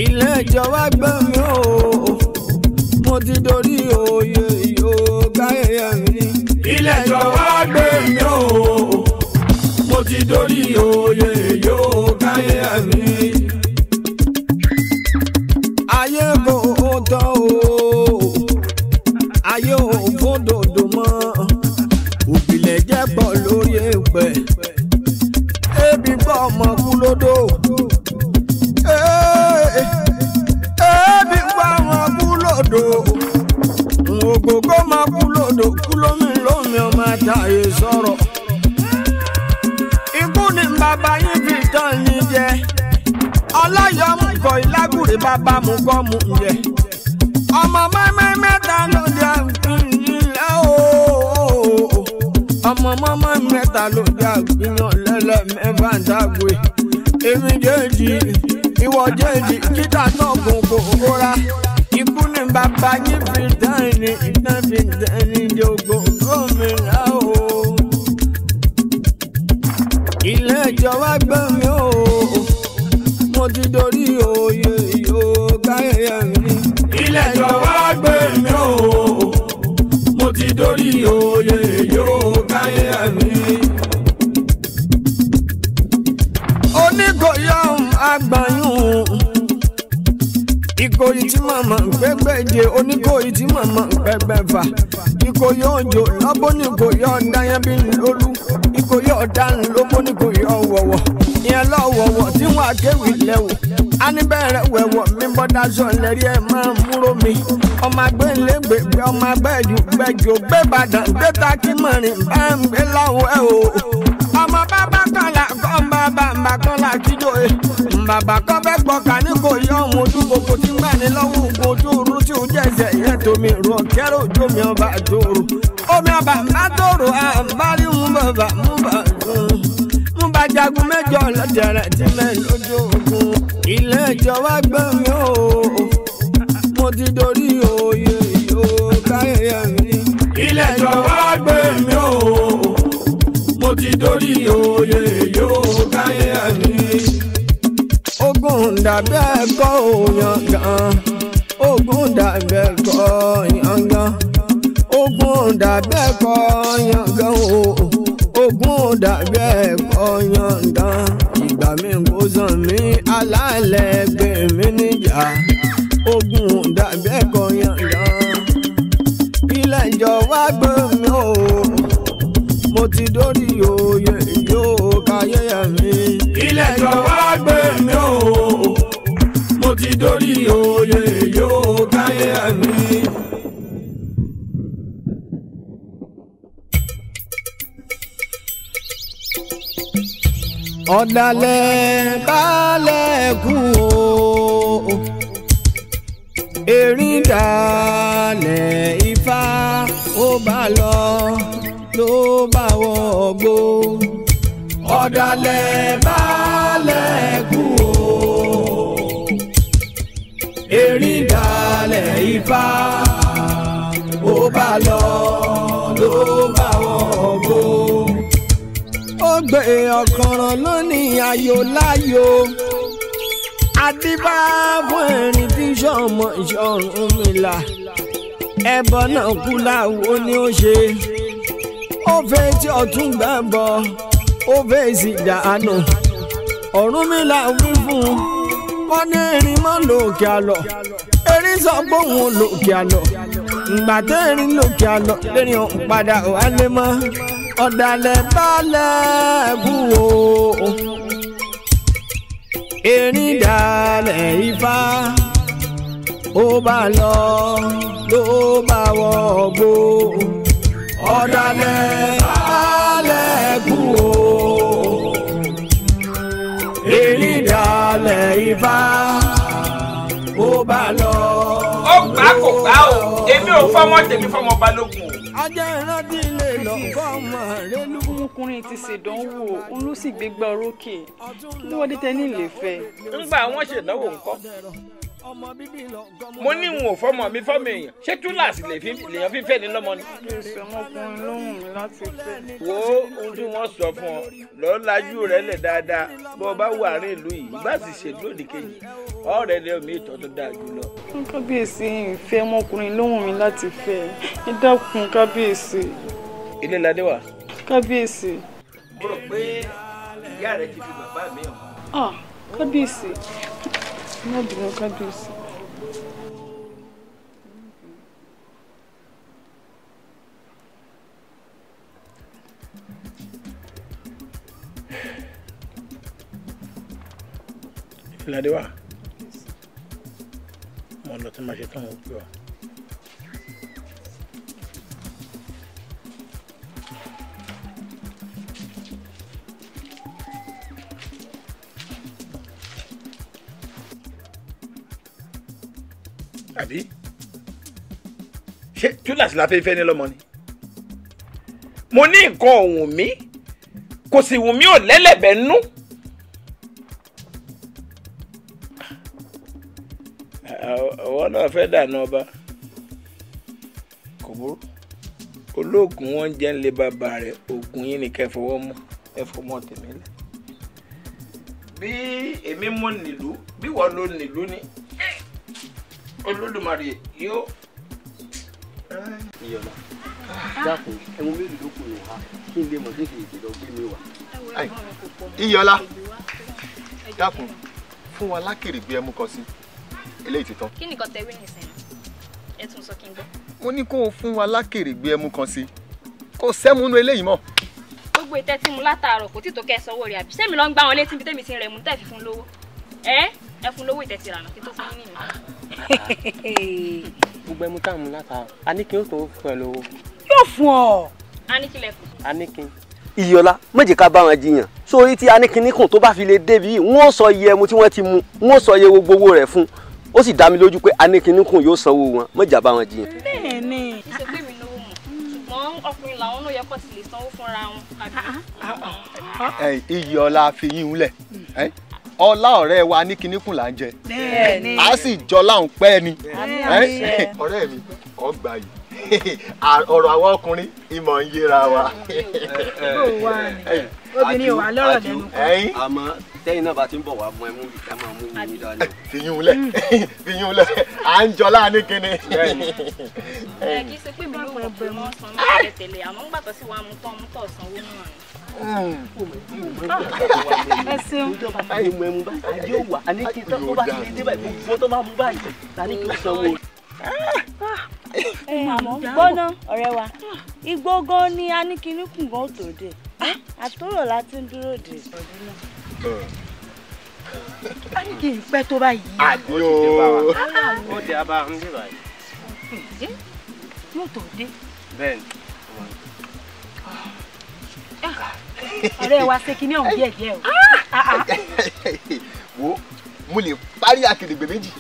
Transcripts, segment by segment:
ilé ìjọba gbé mi o mo ti dorí oyè yóò káyẹyẹ mi. ilé ìjọba gbé mi o mo ti dorí oyè yóò káyẹyẹ mi. ayé kò tán o ayé ò fòdòdó mọ́ òbílẹ̀ jẹ́ pọ̀ lórí èpẹ̀ ebi pọ̀ ọmọ kú lódò. Ebi pa wọn kú lódò ògògó máa kú lódò kú lómi ọmọ àtàyè sọ̀rọ̀. Ikú ni bàbá yín fi tán yín jẹ ọlọ́yọ̀ mú kọ ìlágùrè bàbá mú kọ́ mú jẹ ọmọ mẹ́mẹ́ mẹ́ta ló dé ìyìnlẹ̀ ooo ọmọ mọ́mọ́ mẹ́ta ló dé àgbìyàn lẹ́lẹ́ mẹ́fà ń dàgbé èmi jẹ́jì ìwọ jẹ́jì kíta náà kò kóra ikú ni bàbá yín fi tán ní ìtàn fi tán ní jogo gómìnà ooo ilé ìjọba gbé mi ooo mo ti dorí oyè yóò káyẹyẹ mi. ilé ìjọba gbé mi ooo mo ti dorí oyè yóò káyẹyẹ mi. oníkòyọ àgbàyún ìkòyí tí màmá ń gbẹgbẹjẹ oníkòyí tí màmá ń gbẹgbẹfà ìkòyí òjò lọ́bọ̀ ní ìkòyí ọ̀dáyẹn bí lólú ìkòyí ọ̀daràn lọ́bọ̀ ní ìkòyí ọ̀wọ̀wọ̀ ìyẹn lọ́wọ̀wọ̀ tí wọ́n akéwì lẹ́wọ̀ anibẹ̀rẹ̀ wẹ̀wọ̀ mi bọ́dá sọ lẹ́rí ẹ̀ máa ń múrò mi ọmọ agbẹ́ ńlẹ́gbẹ̀gbẹ̀ ọmọ agbẹ́jù gbẹjọ gbé Ìbàdàn gbé Tákì mọ̀rin bá ń gbé láwọn ẹ̀ o ọmọ bàbá kan là kọ́ bàbá kan là kíjọ ẹ̀ bàbá kan fẹ́ gbọ́ ká ní kò yọ ọmọ ojú kòkó tí ń gbà ní lọ́wọ́ ògùn ojú orú tí ó jẹ́sẹ̀ yẹn tómi rọ kẹ́rọ̀ ojú omi ọba tòrò omi ọba má tòrò àbárí mú bàbá mú bàbá jagun mẹ́jọ lọ́jẹ̀rẹ̀ tí mẹ́ lójú ogun ilé ìjọba gbé mi o mo ti dorí oyè yóò káyẹyẹ mi. ilé ìjọba gbé mi o mo ti dorí oyè yóò káyẹyẹ mi. ogun dàbí ẹ̀kọ́ òyàngàn ogun dàbí ẹ̀kọ́ yàngàn ogun dàbí ẹ̀kọ́ yàngàn o. ogun dàbí ẹ̀kọ́ yàngàn ìgbà mi kò sàn mí alálẹ̀ gbé mi níjà ogun dàbí ẹ̀kọ́ yàngàn ilé ìjọba gbé mi o mo ti dorí oyè yóò káyẹyẹ mi. ilé ìjọba gbé mi o mo ti dorí oyè yóò káyẹyẹ mi. ọ̀dàlẹ̀ kálẹ̀ kú o erin dalẹ̀ ifá ó bá lọ ló bá wọgbó. ọ̀dàlẹ̀ kálẹ̀ kú o erin dalẹ̀ ifá ó bá lọ ló bá wọgbó. ó gbé ọ̀kànràn lónìí ayò láyò adíbá fún ẹ̀rín tí sọmọ ìṣọ̀run mi là ẹbọ náà kú láwo ni ó ṣe ó fẹ́ tí ọ̀tún gbẹbọ ó fẹ́ sì dànù ọ̀run mi là wí fún wọn ní erin mọ́ lòkè àlọ́ erin sọ pé òun lòkè àlọ́ ìgbà tẹ́rin lòkè àlọ́ lẹ́rìn ọ̀hún padà wálé mọ́. ọ̀dàlẹ̀ balẹ̀ kú o erin dalẹ̀ ifá ó bá lọ ló bá wọgbó. ọ̀dàlẹ̀ balẹ̀ kú o erin dalẹ̀ ifá ó bá lọ. ó gbà kò gbà o èmi ò fọmọ tèmi fọmọ balógun o. ajá ìrántí lè lọ kọ́ ọmọ rẹ lù. ọmọkùnrin ti ṣèdánwò òun ló sì gbégbá orókè kí ló wọ́n dé tẹ́ ní ìlè fẹ́. ńgbà wọn ṣèdánwò ńkọ́ mo ní n ò fọmọ mi fọmọ èèyàn ṣé túláàsì lèèyàn fi fẹ́ ni lọ́mọ ni. kábíyèsí ọmọkùnrin ló wù mí láti fẹ́. wo ohun tí wọ́n sọ fún ọ lọ́ọ́ lajú rẹ lẹ̀ dáadáa bó o bá wà àárín ìlú yìí bá sì ṣèlú òdì kejì ọ̀rẹ́ rẹ omi ìtọ́ tó dáa jù lọ. kábíyèsí ìfẹ́ ọmọkùnrin ló wù mí láti fẹ́ ẹ dákun kábíyèsí. ilé ládé wà. kábíyèsí. mo rò pé ìyá rẹ ti fi bàbá mi hàn. kábíyèsí má bínú kábíyèsí. Ìlàdé wà mo lọ tí máa ṣe tán òkú ọ. àbí ṣé túláàsì la fẹ́ ní lọ́mọ ni mo ní nǹkan ọ̀hún mi kò sì wù mí ò lẹ́lẹ̀bẹ̀ nú. ọwọ́ náà fẹ́ dànù ọba kò burú olóògùn wọn jẹ́ ń lé bàbá rẹ̀ oògùn yín ni kẹfọwọ́ mọ́ ẹfọmọ́ tèmi lẹ̀. bí èmi mọ̀ nílùú bí wọ́n ló nílùú ni Olódùmarè yóò. Iyọ̀lá dákun ẹ̀wọ̀n mélòó ló kù ní ha kí n lè mọ̀ kéèké ìdè lọ gbé mi wá. Iyọ̀lá dákun fún wa lákèrègbè ẹmu kan sí eléyìí ti tán. kí nìkan tẹ̀wé nìsín ẹ tún sọ kí n gbọ́. mo ní kó o fún wa lákèrègbè ẹmu kan sí kó o sẹ́múnú eléyìí mọ́. gbogbo ìtẹ́ tí mu látàárọ̀ kò tí tó kẹ́ ẹ sanwó rẹ̀ àbí sẹ́mi lọ ń gbá wọn létí bí tẹ́mi ti rẹ̀ mú tẹ́ fi fún lówó ẹ fún lówó ìtẹ́ ti rànà kí tó fún yín nìyẹn. gbogbo ẹmu táwọn mú látàárọ̀ Aníkin ó tó fún ẹ lówó. yóò fún ọ. Aníkilẹ̀ fún. Aníkin. Iyọ̀lá má jẹ́ ká bá wọn jiyàn sórí tí Aníkin níkùn tó bá fi lè débi wọ́n sọ iye ẹmu tí wọ́n ti mu wọ́n sọ iye gbogbo owó rẹ̀ fún ó sì dá mi lójú pé Aníkin níkùn yóò sanwó wọn má jà bá wọn jiyàn. bẹ́ẹ̀ni. ṣe pé mi lówó mọ̀ ṣùgbọ́n ọkùnrin làwọn ló yẹ kó ti lè sanwó fúnra wọn àbí. Iyọ̀lá fi yín lẹ̀ ọlá ọ̀rẹ́ wa Aníkin níkùn là ń jẹ bẹ́ẹ̀ni. a sì jọ láwọn pẹ́ ni ọ̀rẹ́ mi ọgbà yìí ọ̀rọ̀ àwọn ọkùnrin ìmọ̀ ń yéra wa. obìnrin ò wá lọ́rọ̀ lẹ́nu kan. àmọ́ tẹ́yìn náà bá ti ń bọ̀ wá mú ẹmú yìí ká máa mú yín dání. fìyún lẹ̀ à ń jọ láàánú kíni. kì í ṣe pé mi ló wọ̀ pé wọ́n san ní tẹ̀lé àmọ́ ń gbàtọ́ sí wa mú tọ̀ sanwó náà ni. ẹ ṣeun. báyìí mú ẹmu báyìí yóò wà Aníkin tó bá ti lè dé báyìí gbogbo tó bá mú báyìí Aníkin ó sanwó. àmọ́ gbọ́ná ọ̀rẹ́ wa igbó gan ni Aníkin níkùn gan tó dé àtúrò láti ń dúró dé. Aníkin pẹ́ tó báyìí. àdìo. ó di abá ń dé báyìí. yóò tó dé. bẹ́ẹ̀ni. ọ̀rẹ́ wa ṣe kinní ọ̀hún díẹ̀ o. wo mo lè parí akèrègbè méjì.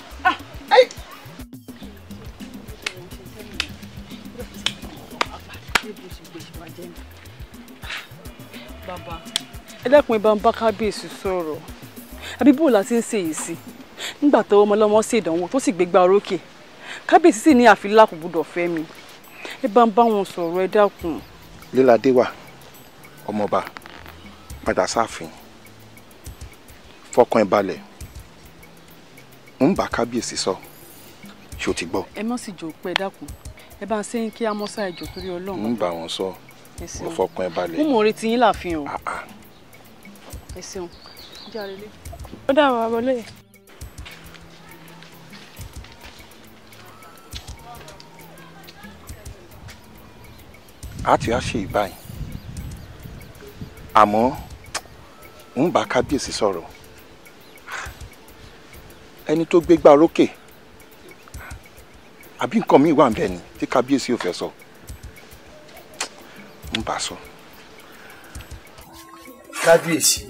bàbá ẹ dákun ibà ń bá kábíyèsí sọ̀rọ̀ àbí bó la ti ń ṣe yìí sí nígbà tó ọmọlọ́mọ ṣe ìdánwò tó sì gbégbá orókè kábíyèsí sì ní àfilà kò gbọdọ̀ fẹ́ mi ẹ bá ń bá wọn sọ̀rọ̀ ẹ dákun. Líládé wà ọmọọba padà sáàfin fọkàn ẹ balẹ̀ ń bá kábíyèsí sọ ṣó ti gbọ́. ẹ má sì jò pé ẹ dákun ẹ bá ń ṣe ń kí amọ́sá ẹjọ́ torí Ọlọ́run. ń bá wọn sọ mo fọkàn ẹ balẹ̀. mo mọ̀ retí yín láàfin o. ẹ ṣeun járe lé. ó dàrú abọ́lé. a ti á ṣe ìbáyìí àmọ́ ń bá kábíyèsí sọ̀rọ̀ ẹni tó gbégbá orókè àbí nǹkan míì wà ń bẹ ni tí kábíyèsí ò fẹ́ sọ ń bá sọ. kábíyèsí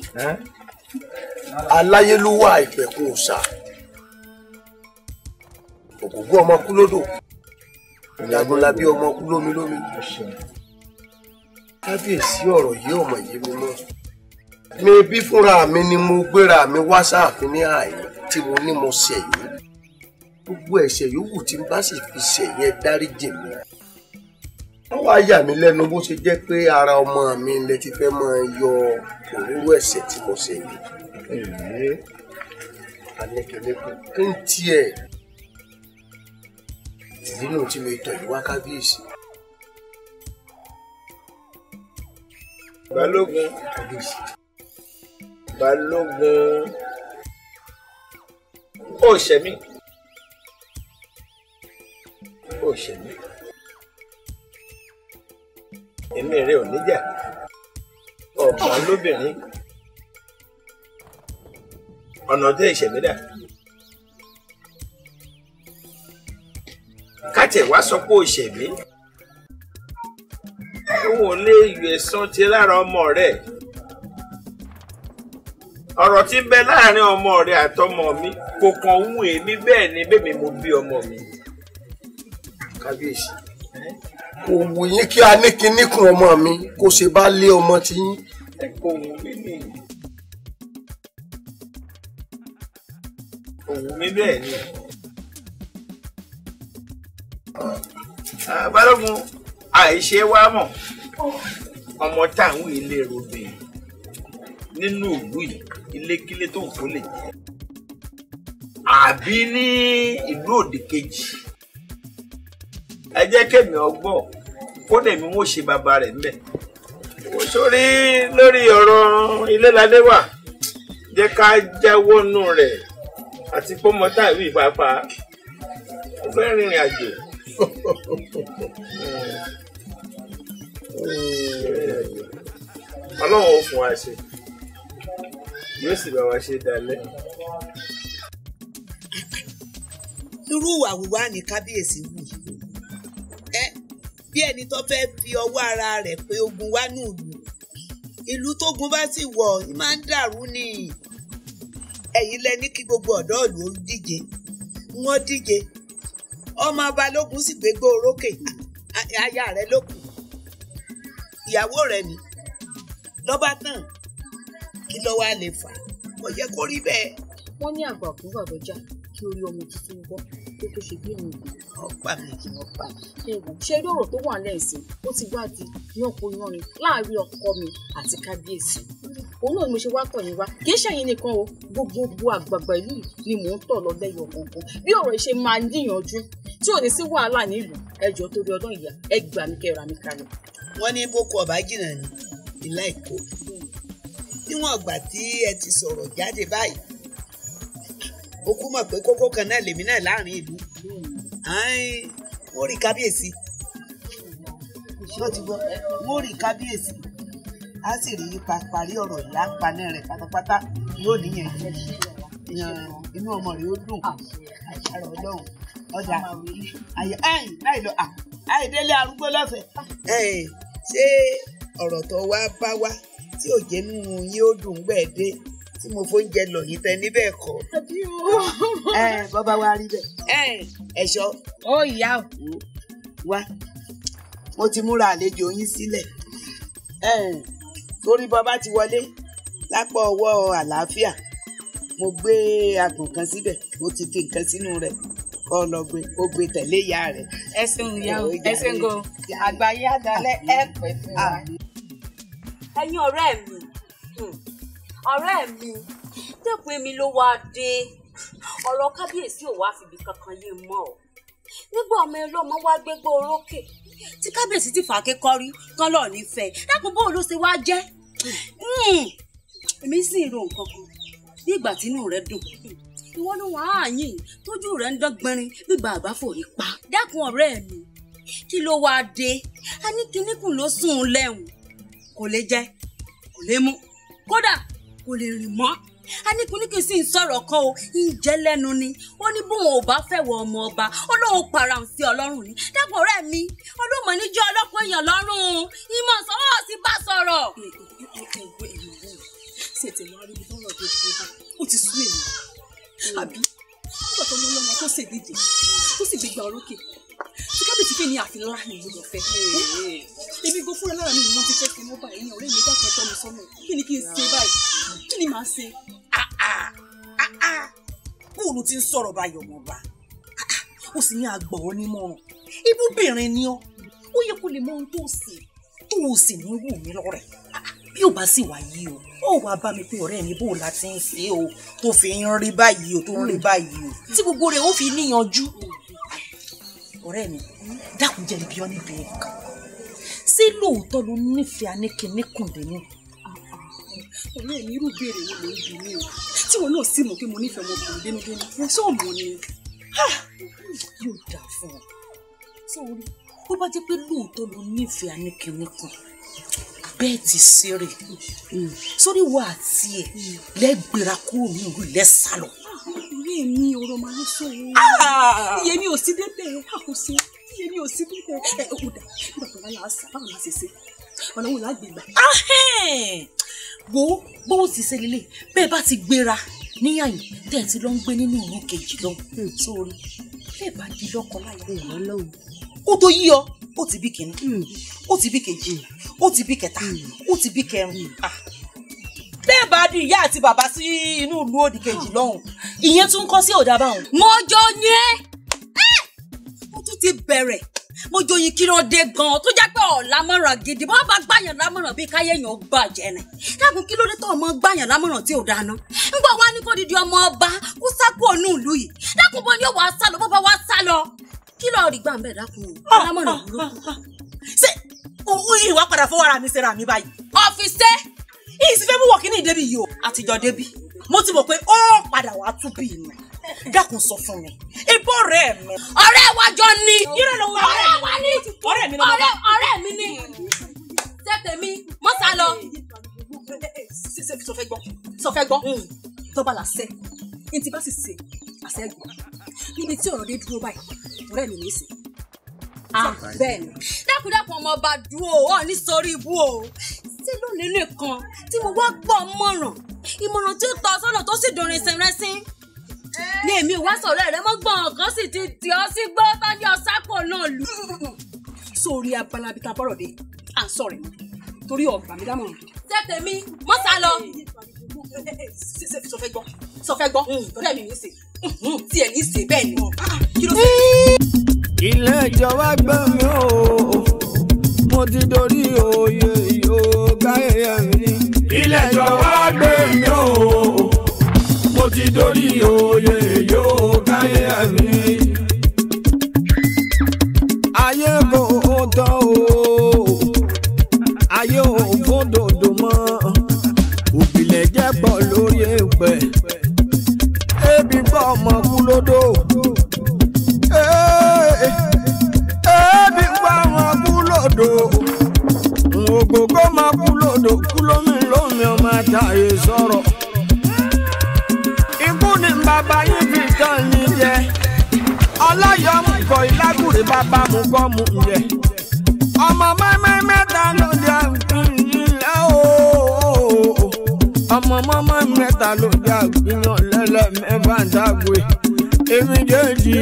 aláyélúwà ìpẹ̀kun òòṣà ògùngún ọmọ kú lódò ìyàgòlábí ọmọ kú lómi lómi kábíyèsí ọ̀rọ̀ yìí ọmọ yìí mi mọ́ mi bí fúnra mi ni mo gbéra mi wá sáàfin ní ààyè tí mo ní mo ṣe yìí gbogbo ẹ̀ṣẹ̀ yòówù tí n bá sì fi ṣẹ̀ yẹn dáríjì mi. wọ́n wá yà mí lẹ́nu bó ṣe jẹ́ pé ara ọmọ mi lẹ ti fẹ́ máa yọ òróró ẹ̀ṣẹ̀ tí mo ṣe yìí. Aníkẹ́níkùn kí n tiẹ̀ nínú tí mo tọ̀ yìí wá kábíyèsí. Balógun Balógun ó ṣẹ̀ mí èmi rẹ ò níjà ọ̀gbọ́n lóbìnrin ọ̀nà tẹ́ ìṣẹ̀mí dà káàtẹ̀ wá sọ pé ó ṣẹ̀mí òun ò lè yọ ẹ̀san ti lára ọmọ rẹ̀ ọ̀rọ̀ tí ń bẹ láàrin ọmọ rẹ̀ àtọmọ mi kò kàn wù èmi bẹ́ẹ̀ ni bẹ́ẹ̀ mi mo bí ọmọ mi. Kábíyèsí kò wù yín kí Aníkẹ́níkùn ọmọ mi kó ṣe bá lé ọmọ tí yín. Kò wù mí ni kò wù mí bẹ́ẹ̀ ni. Balógun àìṣe wa mọ̀ ọmọ táwọn ilé rògbè nínú ìlú yìí ilékílé tó ń kó lè jẹ àbí ní ìlú òdì kejì ẹ jẹ́ kémi ọgbọ́n kó dẹ̀mí wọ́n ṣe bàbá rẹ̀ ńbẹ̀ sórí lórí ọ̀rọ̀ ilé ládé wà jẹ́ ká jáwọ́ nù rẹ̀ àti pọ́mọ táàbí ìpapà ó fẹ́ rìnrìn àjò. Ọlọ́run ó fún wa ṣe yóò sì bá wa ṣe dalẹ̀. irú ìwà wíwá ní kábíyèsí wù bí ẹni tó fẹ́ fi ọwọ́ ara rẹ̀ pé ogun wá ní ìlú tógun bá sì wọ̀ ọ́ máa ń dàrú ni ẹ̀yin lẹ ní kí gbogbo ọ̀dọ́ ìlú ó díje wọ́n díje ọmọ Balógun sì gbégbó orókè aya rẹ̀ ló kù ìyàwó rẹ̀ ni lọ́ba tán kí ló wá lè fà kò yẹ kó rí bẹ́ẹ̀. wọ́n ní àgbà fún bàbájà kí orí ọmọ tuntun bọ́ kó tó ṣe bí èèyàn gbé. ọ̀pá mi kì í ọ̀pá mi. ṣé rí ọ̀rọ̀ tó wà lẹ́sìn ó ti wá di yánpọnyánrin láàrin ọkọ mi àti kábíyèsí. òun náà ni mo ṣe wá tọ̀ yín wá kì í ṣẹ̀yìn nìkan o gbogbo àgbààgbà ìlú ni mò ń tọ̀ lọ lẹ́yìn ọ̀kọ̀ọ̀kan bí ọ̀rọ̀ ìṣe máa níyànjú tí ò ní sí wàhálà nílùú ẹjọ́ torí ọdún ìyá ẹ gbà mí kẹ́ra mi kalẹ̀. wọ́n ní boko ọba jìnnà ní ìlà èkó níwọ̀n ìgbà tí ẹ ti sọ̀rọ̀ jáde báyìí ó kú mọ̀ pé kókó kan náà lèmi náà láàrin ìlú wọ́n rí kábíyèsí wọ́n rí kábíyèsí á sì rí parí ọ̀rọ̀ ìyá paná rẹ̀ pátápátá yóò níyẹn inú ọmọ rẹ̀ ó dùn àṣàrò ọlọ́run ọjà láì lọ àìdélé arúgbó lọ́fẹ̀ẹ́ ṣé ọ̀rọ̀ tó wá bá wá tí ò jẹ́ nínú yín ó dùn gbẹ̀ẹ́dẹ́ tí mo fóúnjẹ lọ yìí tẹ níbẹ̀ kọ́. bọ́bá wa rí bẹ́ẹ̀. ẹ̀ṣọ́. ó ìyá o. wá mo ti múra àlejò yín sílẹ̀. torí bọ́bá ti wọlé lápò ọwọ́ àlàáfíà mo gbé agbọ̀n kan síbẹ̀ mo ti fi nǹkan sínú rẹ̀ kọ́ lọ gbé ó gbé tẹ̀lé ìyá rẹ̀. ẹ ṣeun ìyá o ẹ ṣeun go àgbáyé àdálẹ́ ẹ pẹ́ fún wa. ẹ̀yin ọ̀rẹ́ mi dẹ́kun èmi ló wáá dé ọ̀rọ̀ kábíyèsí ò wá fìbí kankan yé mọ́ ọ nígbà ọmọ ẹlọ́mọ wá gbégbó orókè tí kábíyèsí ti fà á kékọ́rí kán lọ́ọ̀ nífẹ̀ẹ́ dákun bóun ló ṣe wá jẹ́ èmi sì ń ro nǹkan kan bí ìgbà tínú rẹ dùn ìwọ ló wà á yìn tójú rẹ ń dán gbẹrin gbígbà àbáfòrí pa dákun ọ̀rẹ́ mi kí ló wáá dé Aníkẹ́níkùn ló sùn ún lẹ́hùn kò lè jẹ kò lè mu kódà kò lè rìn mọ́ Aníkẹ́níkùn sì ń sọ̀rọ̀ kan o ń jẹ́ lẹ́nu ni ó ní bóun ò bá fẹ́ wọ ọmọ ọba ó lóun para ń sí ọlọ́run ni dákun ọ̀rẹ́ mi ọlọ́mọ níjọ́ ọlọ́pọ̀ èèyàn lọ́rùn ìmọ̀ sọ́wọ́ sí bá sọ̀rọ̀. ṣe tẹ̀lé aríbi tó ń lọ dé fún ọba ó ti sú èmi àbí nígbà tó mọ lọ́mọ tó ṣèdíje tó sì gbégbá orókè tí kábíyèsí fẹ́ ní àfihàn láàrin ìlú lọ́fẹ́ èmi gbọ́ fúnra lára mi ni mo ti fẹ́ fi mọ́ báyìí ní ọ̀rẹ́ mi dákun ẹ̀tọ́ mi sọ́nà kí ni kí n ṣe báyìí kí ni màá ṣe. bóòlù ti ń sọ̀rọ̀ báyọ̀ mọ́ bá ó sì ní àgbọ̀ onímọ̀ràn ibùbìnrin ni ọ́ ó yẹ kó lè mọ ohun tó sì ní wù mí lọ́rẹ̀ bí ò bá sì wá yí o ó wàá bá mi pé ọ̀rẹ́ mi bò láti ń ṣe o tó fi ń rí báyìí o tó ń rí báyìí o tí gbogbo rẹ̀ ó fi níyanjú ọ̀rẹ́ mi dákun jẹ́ ibi ọ́ níbi nǹkan ṣé lóòótọ́ ló nífẹ̀ẹ́ Aníkìníkùn dénú. ọ̀rẹ́ mi irú béèrè wo ló ń bi mí o tí wọn náà sì mọ̀ pé mo nífẹ̀ẹ́ ọmọbìnrin dénúdénú wọn sọ mọ ni. yóò dà fún ọ sórí bó bá jẹ́ pé lóòótọ́ ló nífẹ̀ẹ́ Aníkìníkùn bẹ́ẹ̀ ti ṣeré sórí wo àti ẹ̀ lẹ́gbẹ̀rà kúrò ní ìlú lẹ́sàlọ̀. ọ̀rẹ́ mi ọ̀rọ̀ máa ń sọ iye mi ò sí débẹ̀ àkóso iye mi ò sí débẹ̀ ó dà nígbà tó wáyà àṣà báwo la ṣe ṣe ọ̀nà wo la gbé gbà. wo bó ti ṣe lélẹ̀ bẹ́ẹ̀ bá ti gbéra níyàyìn tẹ́ ẹ ti lọ ń gbé nínú ìlú kejì lọ sórí bẹ́ẹ̀ bá di lọ́kọ láyà lọ́hùn ó tó yí ọ ó ti bí kìíní ó ti bí kejì ó ti bí kẹta ó ti bí kẹrin bẹ́ẹ̀ bá di ìyá àti bàbá sí inú ìlú òdì kejì lọ́hùn ìyẹn tún kọ́ sí òdà báwọn. mọ́jọ́ yẹn ó tún ti bẹ̀rẹ̀ mọ́jọ́ yìí kí ló dé gan-an tó jẹ́ pé ọ̀làmọ̀ràn gidi bá bá gbàyàn lámọ̀ràn bíi káyéèyàn ó bàjẹ́ ni dákun kí ló dé tó ọmọ gbàyàn lámọ̀ràn tí ò dáná ńgbà wá ní kó didi ọmọ ọba kó sápò ní ìlú yìí dákun bọ́ ni ó wàá sálọ bọ́ bá wàá sálọ kí lọ́ọ́ rí gbàǹbẹ̀ dákun lámọ̀ràn burúkú. ṣé ìwà padà fọwọ́ ara mi ṣera mi báyìí. ọ̀fíìsẹ́ ìyí sì fẹ́ mú wọ̀kí ní ìdẹ́bí yìí o àtijọ́ débí mo ti mọ̀ pé ó padà wàá tún bí mi dákun sọ fún mi ibo ọ̀rẹ́ mi. ọ̀rẹ́ wa jọ ní. irọ́ ló wọ ọ̀rẹ́ wa ní. ọ̀rẹ́ mi ló wọ. ọ̀rẹ́ mi ní. tètèmi mọ́ sá lọ. sọ fẹ́ gbọ́ tọ́ba làṣẹ ní ti bá sì ṣe àṣẹ gbọ́ níbi tí ọ̀rọ̀ dé dúró báyìí ọ̀rẹ́ mi ní í ṣe. bẹ́ẹ̀ ni dákúndákun ọmọ ọba dúró ọ̀ ní sórí ibú o ṣé lónìí nìkan tí mo wá gbọ́ ìmọ̀ràn tí ó tọ́ sọ́nà tó sì dùn rìnsìnrìnsìn ní èmi wá sọ̀rọ̀ rẹ mọ́ gbọ̀n kan sì ti tì ọ́ sí gbọ́ tọ́jú ọ̀sápò náà lù. sórí abala bíi tabọ́rọ̀ dé à ń sọ̀rọ̀ ẹ̀ torí ọ̀gbà mi dámọ̀ràn. tètèmi mọ́ sá lọ. sọ fẹ́ gbọ́ ọ̀rẹ́ mi ní í ṣe tí ẹ̀ ní í ṣe bẹ́ẹ̀ ni kí ló ṣe. ilé ìjọba gbọ́ mi o mo ti dorí oyè yóò gáyé mi. ilé ìjọba gbé mi o mo ti dorí oyè yóò gáyé mi. ayé kò tán o ayé ò fòdòdó mọ́ òbílẹ̀ jẹ́ pọ̀ lórí èpẹ̀ ebi gbọ́ ọmọ kú lódò. ebi gbọ́ ọmọ kú lódò ògògó máa kú lódò kú lómi ọmọ àtàyè sọ̀rọ̀. ikú ni bàbá yín fi tán yín jẹ ọlọ́yọ̀ mú kọ ìlágùrè bàbá mú kọ́ mú jẹ ọmọ mẹ́mẹ́ mẹ́ta ló dé ìpínlẹ̀ ooo ọmọ mọ́mọ́ mẹ́ta ló dé àgbìyàn lẹ́lẹ́ mẹ́fà ń dàgbé èmi jẹ́jì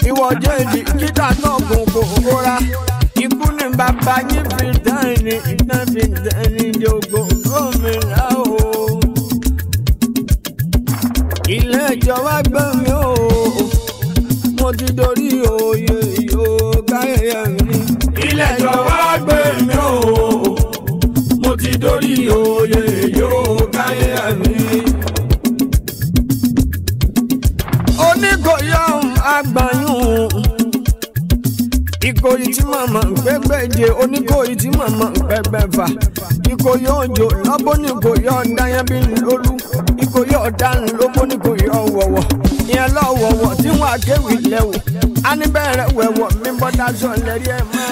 ìwọ jẹ́jì kíta náà gbogbo òkúra ikú ni bàbá yín fi tán ní iná fi tán ní jogo gómìnà ooo ilé ìjọba gbọ́ mi ooo mo ti dorí oyè yóò gáyé mi. ilé ìjọba gbé mi o mo ti dorí oyè yóò gáyé mi. oníkòyọ̀ àgbàyùn ìkòyí tí màmá ń gbẹgbẹjẹ oníkòyí tí màmá ń gbẹgbẹfà ìkòyí òjò lọ́bọ̀ ní ìkòyí ọ̀dáyẹn bí lólú ìkòyí ọ̀daràn lọ́bọ̀ ní ìkòyí ọ̀wọ̀wọ̀ ìyẹn lọ́wọ̀wọ̀ tí wọ́n akéwì lẹ́wọ̀ á ní bẹ̀rẹ̀ wẹ̀wọ̀ mi bọ́dá sọ lẹ́rí ẹ̀ máa.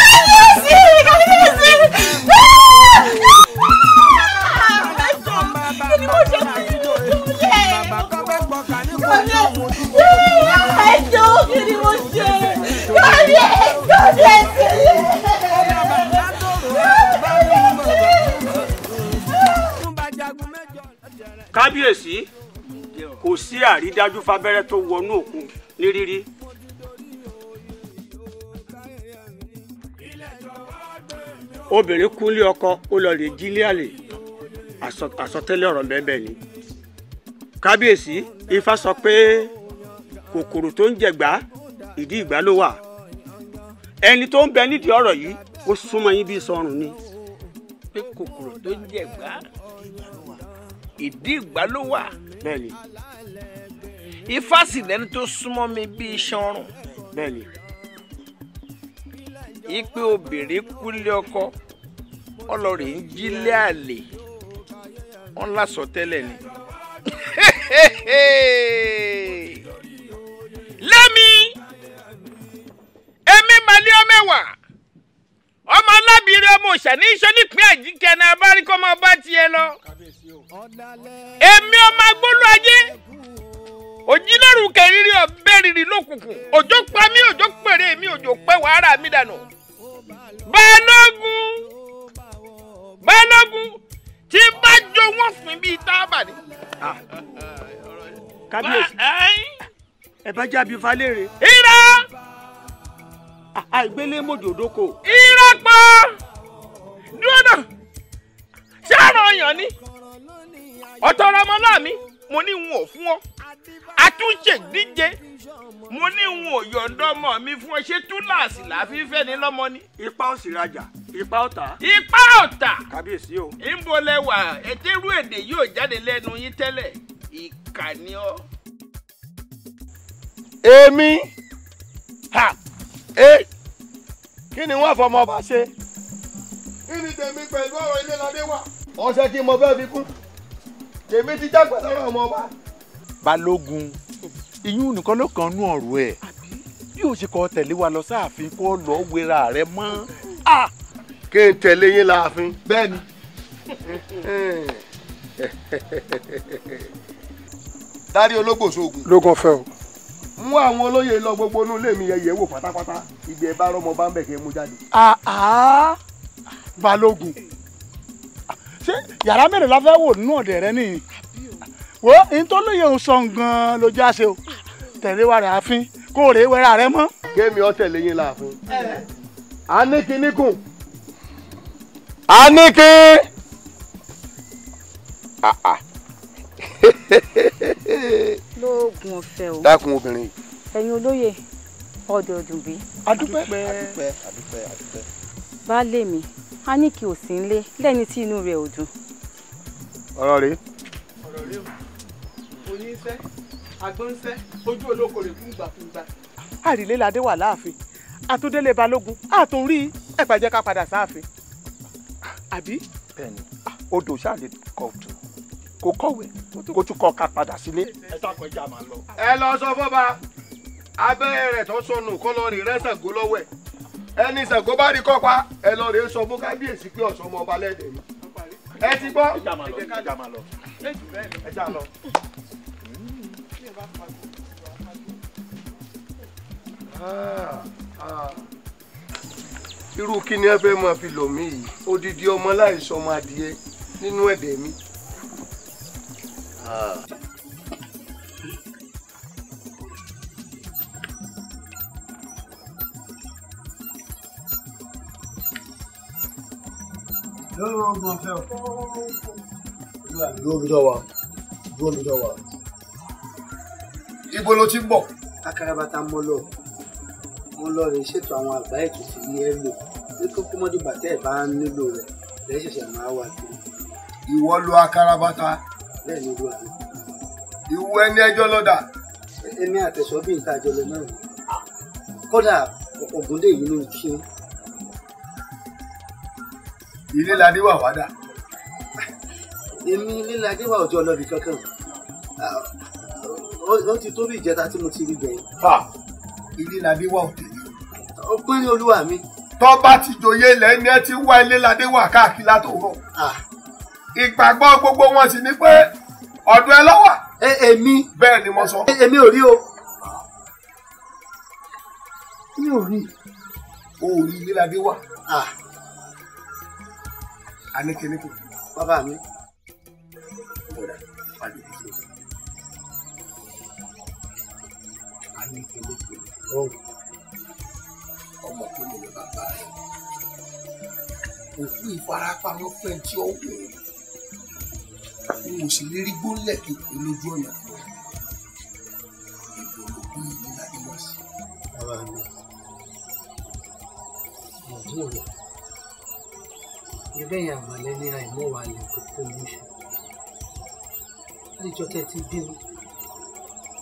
kábíyèsí kí ni mo ṣe fún ẹjọ́ kí ni mo ṣe kábíyèsí kò sí àrídájú fábẹ́rẹ́ tó wọnú òkun ní rírí. obìnrin kúnlé ọkọ ó lọ lè jílé àlè àsọtẹ́lẹ̀ ọ̀rọ̀ bẹ́ẹ̀ ni kábíyèsí ifá sọ pé kòkòrò tó ń jẹ̀gbá ìdí ìgbá ló wà ẹni tó ń bẹ nídìí ọ̀rọ̀ yìí ó súnmọ́ yín bí sọrùn ni. pé kòkòrò tó ń jẹ̀gbá ìdí ìgbá ló wà. bẹ́ẹ̀ni. ifá sì lẹ́ni tó súnmọ́ mi bí iṣan ọrùn. bẹ́ẹ̀ni. ipe obìnrin kúlé ọkọ ọlọ́rẹ̀ ń jílé àlè wọn lásọ tẹ́lẹ̀ ni. lẹ́mi èmi màlẹ́ ọmẹwà ọmọ alábìrì ọmọ òṣàní iṣẹ́ nípìn àjíkẹ́ náà bá rí kọ́ máa bá tiẹ̀ lọ. èmi ọmọ agbóló ajé òjìlérù kẹrìírí ọbẹ̀ rírì lókùnkùn òjò pa mí òjò pèrè mi òjò pẹ́ wàhálà mi dànù. balógun tí bá jó wọn fún bíi tábà ni. kábíyèsí ẹ bá jábí falẹ́rẹ̀. ira. àìgbélé mòjòdókò. ira pọ̀ dúró náà ṣé àrùn ọyàn ni ọ̀tọ̀ ọmọ náà mi mo ní n ò fún ọ àtúnṣe díje mo ní n ò yọ̀ǹda ọmọ mi fún ọ ṣé túláàsì láfífẹ́ ni lọ́mọ ni. ipa ò sì rajà ipa ọ̀tá. ipa ọ̀tá. kábíyèsí o. ìbọlẹ̀wà ẹ̀tẹ́rú èdè yóò jáde lẹ́nu yín tẹ́lẹ̀ ìkànnì ọ. èmi kí ni wọ́n fọmọ ọba ṣe. kí ni tèmi pẹ̀lú ọ̀rọ̀ ilé ládé wà. ọ̀sẹ̀ tí mo fẹ́ fi kún tèmi ti jágbẹ́ lọ́rọ̀ ọmọ ọba. balógun iyún nìkan ló kàn nú ọ̀rọ̀ ẹ̀ bí o ṣe kọ́ tẹ̀lé wa lọ sáàfin kó lọ wéra rẹ mọ́. kí n tẹ̀lé yín láàfin. bẹ́ẹ̀ni. dárí ológbò sóògùn. lógún fẹ́ o. mú àwọn olóyè lọ gbogbo inú ilé mi yẹ̀yẹ̀ wò pátápátá ibi ẹ bá rọmọ bá ń bẹ̀ kí ẹ mú jáde. balógun ṣé yàrá mélòó la fẹ́ wò nínú ọ̀dẹ̀ rẹ nìyí wo ní tó lóye òun sọ gan-an lójú àṣẹ o tẹ̀lé wa rẹ̀ àfin kó o rè é wẹ́ra rẹ mọ́. kémi ọ tẹ̀lé yín láàfin. aníkíníkùn aníkín. lóògùn ọ̀fẹ́ o. dákun obìnrin. ẹ̀yin olóyè ọ̀dọ̀ ọ̀dùnbí. adúpẹ́. baálé mi a ní kí o sí nlé lẹ́ni tí inú rẹ̀ ò dùn. ọ̀rọ̀ rèé. ọ̀rọ̀ rèé o oníṣẹ́ agbóńṣẹ́ ojú olóko rẹ̀ fún gbàfúngbà. àríléládé wà láàfin àtúndélé balógun àtúnrí ẹ̀pà jẹ́ ká padà sáàfin àbí. bẹ́ẹ̀ni odò ṣáàlì kọ̀ọ̀tù kò kọ̀wé kó tún kọ́ ká padà sílé. ẹ dákun ẹja máa lọ. ẹ lọ sọ fọba abẹ́rẹ́ rẹ̀ tó sọnù kọ́ lọ rí rẹ́sàgó lọ́wọ́ ẹ̀ ẹni Ṣàngó bá rí kọ́pa ẹ lọ rèé sọ fún kábíyèsí pé ọ̀sán ọmọ ọba lẹ́dẹ̀ẹ́ ni. ẹ ti gbọ́. ẹja máa lọ ẹja máa lọ ẹja lọ. irú kí ni ẹ fẹ́ máa fi lò mí yìí odidi ọmọ láìsọ ọmọ adìyẹ nínú ẹ̀dẹ̀ mi. Ibo ló ti ń bọ̀? Akarabata mo lọ rè ṣètò àwọn àgbá ètùtù ní ẹ lò ní kókó mọ́dìgbà tẹ́ ẹ̀ bá nílò rẹ̀ lẹ́yìn ṣẹ̀ṣẹ̀ máa wà kiri. Ìwọ lo akarabata. Bẹ́ẹ̀ ni ìlú àná. Ìwọ ẹni ẹjọ́ lọ́dà. Èmi àtẹ̀sọ́ bí nǹkan àjọlọ náà. Kódà Ògúndé yìí ló ń kí. Ilé ladé wà wádà. Èmi ilé ladé wà ọjọ́ ọlọ́bì kankan. Ó ti tó bí ìjẹta tí mo ti rí gbẹ̀yìn. Ilé ladé wà òtẹ̀lẹ̀. Ọgbọ́n ní olúwa mi. Tó bá ti joyè lẹ́ni ẹ ti wá ilé ladé wà káàkiri látòwọ̀. Ìgbàgbọ́ gbogbo wọn sì ni pé ọ̀dọ̀ ẹ lọ́wà. Èmi. Bẹ́ẹ̀ ni mo sọ. Èmi ò rí o. Mi ò rí. O ò rí ilé ladé wà. Aníkíníkù. Bàbá mi. Bọ̀dà pàdé ìṣe. Aníkíníkù. Ọmọ tó lè lọ bàbá rẹ̀. Òkú ìfarapa ló fẹ́ tí ó wù ú. mo sì lè rí gbólẹ̀ tó kú lójú ọ̀nà fún ọ. Ìbò ló bí ìlànà wá sí. Bàbá mi, ọ̀dún ọ̀la. Ibẹ̀ yà àmàlẹ́ ní àìmọ́ wa lè kókó lóṣù. Àlejò tẹ́ ti bí mi.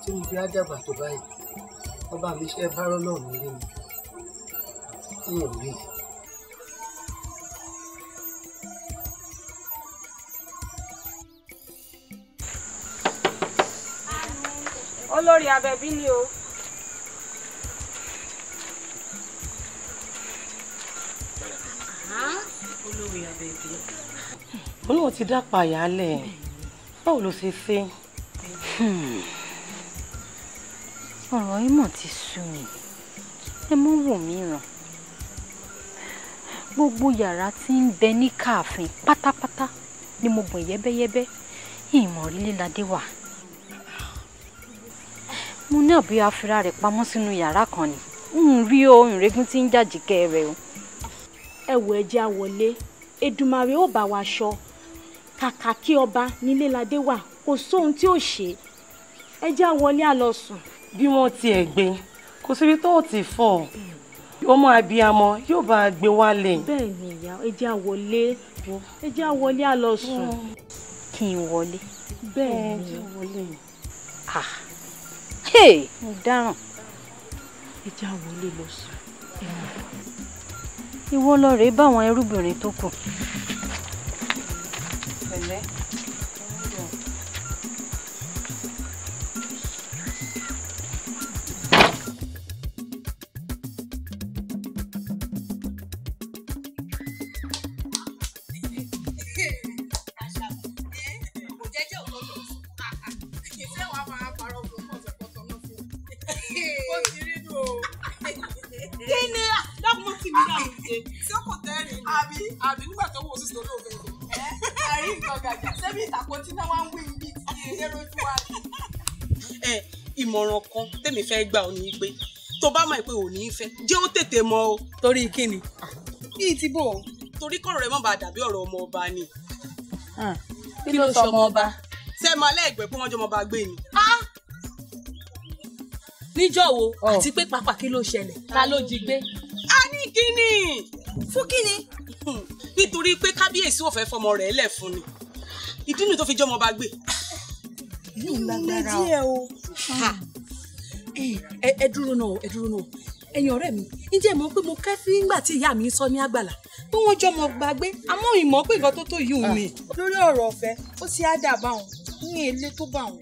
Tí mo fi ájàgbà tó báyìí, ọba mi ṣe bá rọ́lọ́ mi rí mi. N ò rí. Olórí Abẹ́bí ni o. Olórí Abẹ́bí. Olóhùn ti dápa àyálẹ̀. Báwo ló ṣe ṣe? Ọ̀rọ̀ yìí mọ̀ ti sú mi. Ẹ mú wò mí ràn. Gbogbo yàrá tí ń bẹ ní káàfin pátápátá ni mo gbọ̀n yẹ́bẹ́yẹ́bẹ́. Ìmọ̀ Líládé wà. Mo ní àbí afira rẹ̀ pamọ́ sínú yàrá kan ni. N rí o ìrégún tí ń jàjìkẹ́ rẹ̀ o. Ẹ wò ẹ jẹ́ a wọlé. Èdùmàrè ó bá wa ṣọ́. Kàkà kí ọba ní Líládé wà kò sóhun tí ò ṣe. Ẹ jẹ́ a wọlé a lọ sùn. Bí wọ́n tiẹ̀ gbé kò síbi tó ti fọ́ ọmọ abiyamọ yóò bá gbé wálé. Bẹ́ẹ̀ ni ìyá ẹ jẹ́ a wọlé. Ẹ jẹ́ a wọlé a lọ sùn. Kí n wọlé. Bẹ́ẹ̀ ni wọlé. Mo dáràn. Ẹ jẹ́ a wọlé lọ sùn. Ìwọ lọ rèé bá àwọn ẹrúbìnrin tó kù. Pẹ̀lẹ́. Àbí nígbà tó wò sísè olóògbé rẹ̀. Àrí nǹkan gàjà sẹ́mi ìtàkùn tí náà wá ń wí ibi tí ilé rojú wa ni. Ìmọ̀ràn kan tèmi fẹ́ gbà ọ́ ní pé tó bá mọ̀ pé ò ní í fẹ́ jẹ́ ó tètè mọ̀ o. Torí kíni? Bíi ti bò ó. Torí kọ́rọ̀ rẹ̀ má bàa dàbí ọ̀rọ̀ ọmọ ọba ni. Kí ló sọ ọmọ ọba? Ṣé máa lẹ́ẹ̀gbẹ́ pé wọ́n jọ ọmọ ọba gbé ni? Níjọ́ wo àti pé pàápàá kí ló ṣẹlẹ̀? Ta ló jí gbé? A ní kíni? Fún kíni? Nítorí pé kábíyèsí ò fẹ́ fọmọ rẹ̀ lẹ̀ fún ni. Ìdí nìyí tó fi jọmọ bá gbé. Yóò lágbára o. Ẹ dúró náà, ẹ dúró náà. Ẹ̀yin ọ̀rẹ́ mi, ǹjẹ́ mọ̀ pé mo kẹ́fí ńgbà tí ìyá mi sọ ní àgbàlá pé wọ́n jọmọ gbàgbé àmọ́ ìmọ̀ pé nǹkan tó tó yìí ò ní. Lórí ọ̀rọ̀ ọ̀fẹ́ ó ti á dà báwọn ní ilé tó bá wọn.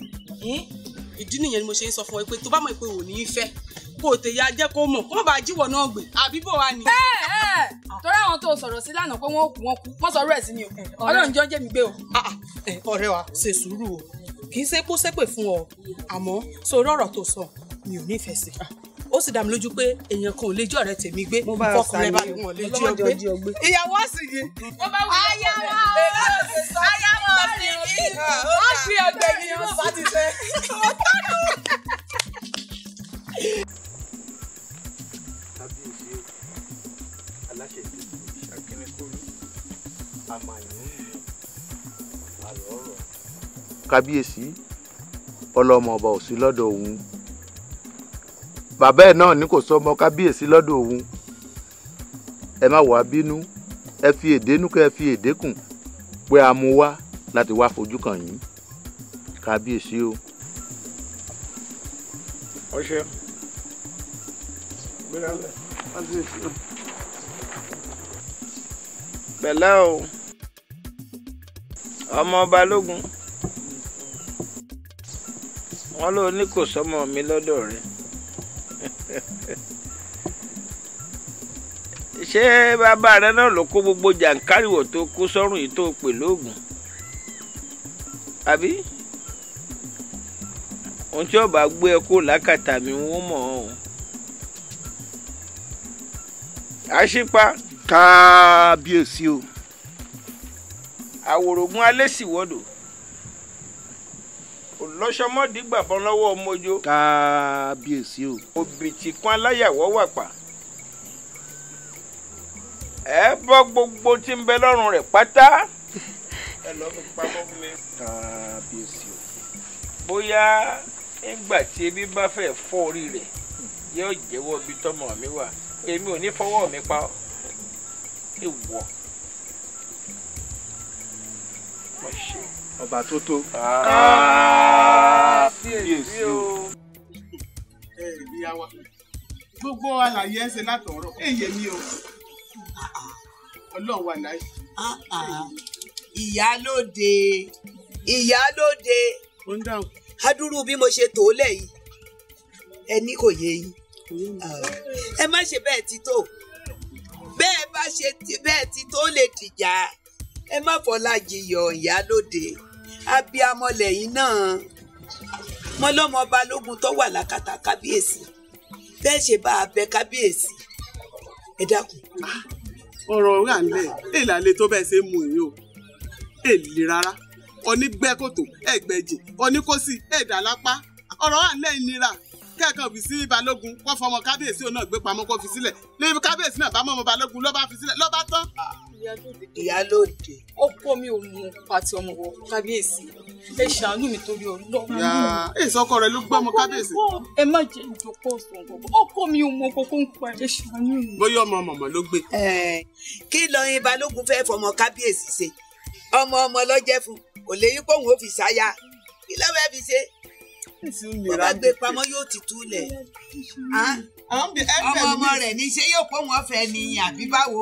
Ìdí nìyẹn ni mo ṣe ń sọ fún ẹ pé tó bá mọ̀ pé ò ní í fẹ́ kó o tè ya jẹ́ kó mọ̀ kó má bàa jíwọ̀ náà gbé àbí bò wá ni. Torí àwọn tó sọ̀rọ̀ sí lánàá pé wọ́n kú wọ́n sọ̀rọ̀ ẹ̀ sí ni o. Ọlọ́run jọ́ jẹ́ mi gbé o. Ọ̀rẹ́ wa ṣe sùúrù o kì í ṣe kó ṣépè fún ọ àmọ́ sórí ọ̀rọ̀ tó sọ mi ò nífẹ̀ẹ́ sí. Ó sì dá mi lójú pé èèyàn kan ò lè jẹ́ ọ̀rẹ́ tèmi gbé fọkùnrin bá wọn lè jí ọ gbé. Ìyàwó àsìkè. Ayáwó ọ̀sìn mi. Wọ́n fi ọgbẹ́ mi wọ́n bá ti fẹ́. Kábíyèsí aláṣẹ ìdìbò ìṣàkínníkóró àmàyàn àlọ́ ọ̀rọ̀. Kábíyèsí ọlọ́mọ ọba ò sí lọ́dọ̀ òun. Bàbá ẹ̀ náà ní kò sọ ọmọ kábíyèsí lọ́dọ̀ òun. Ẹ má wàá bínú, ẹ fi èdè nú kẹ́ ẹ fi èdè kùn pé a mú wá láti wá fojú kàn yín. Kábíyèsí o. Ọṣẹ. Pẹ̀lẹ́ o ọmọ Balógun wọn ló ní kò sọmọ mi lọ́dọ̀ rẹ̀ ṣé bàbá rẹ náà ló kó gbogbo jàǹkáríwọ̀ tó kó sọ́rùn yìí tó pè lóògùn àbí ohun tí ọba gbé ẹ kó lákàtà mi wọ́n mọ̀ ọ́ àṣìpa. Kábíyèsí o. Àwòrògùn alẹ́ sì wọ́dọ̀ olọ́sọmọdé gbàbọ́n lọ́wọ́ ọmọjó. Kábíyèsí o. Òbìtì kan aláyàwó wà pa. Ẹ bọ́ gbogbo tí ń bẹ lọ́rùn rẹ̀ pátá ẹ lọ fi pamọ́ fún mi. kábíyèsí o. bóyá nígbà tí ebi bá fẹ́ fọ́ orí rẹ̀ yóò jẹ́wọ́ bí tọ́mọ mi wà èmi ò ní fọwọ́ mi pa ọ́ èèwọ̀. ọba tó tó. kábíyèsí o. ìyá wa gbogbo àlàyé ẹsẹ látọ̀rọ̀ èyí mi o Ọlọ́run wà láyé. ìyálóde ìyálóde adúrú bí mo ṣe tó lẹ̀ yìí ẹni kò yé yín ẹ má ṣe bẹ́ẹ̀ ti tó bẹ́ẹ̀ bá ṣe bẹ́ẹ̀ ti tó lè dìjà ẹ má fọlá jiyọ̀ ìyálóde abiyamọ lẹ́yìn náà mọlọ́mọ balógun tó wà lákàtà kábíyèsí bẹ́ẹ̀ ṣe bá a bẹ kábíyèsí ẹ dákun. ọ̀rọ̀ wà nílẹ̀ èèlàlẹ̀ tó bẹ́ẹ̀ ṣe mú yín o èlì rárá onígbẹ́kòtò ẹ̀gbẹ́jì oníkósì ẹ̀dá lápá ọ̀rọ̀ wà nílẹ̀ ìnira kẹ́ẹ̀kan fi sí balógun kó fọmọ kábíyèsí òun náà gbé pamọ́ kó fi sílẹ̀ ní kábíyèsí náà bá mọ́ balógun ló bá fi sílẹ̀ ló bá tán. ìyálóde. ọkọ mi ò mú pàtì ọmọ wọ kábíyèsí ẹ ṣàánú mi torí Ọlọ́run. ìsọkọ rẹ ló gbọ́ ọmọ kábíyèsí. ẹ má jẹ ìjọpọ̀ ọ̀sán gbogbo ọkọ mi ò mọ kókó ń pa ẹ ṣàánú mi. bóyá ọmọ mọ̀mọ́ ló gbé. kí lọyìn balógun fẹ́ fọmọ kábíyèsí ṣe ọmọ lọ́jẹ́ fún kò lè yí kóhùn ó fi ṣáyà kí ló fẹ́ fi ṣe bàbá gbé pamọ́ yóò ti túlẹ̀ ọmọ rẹ̀ ní ṣé yóò pọ̀ wọ́n fẹ́ ni àbí báwo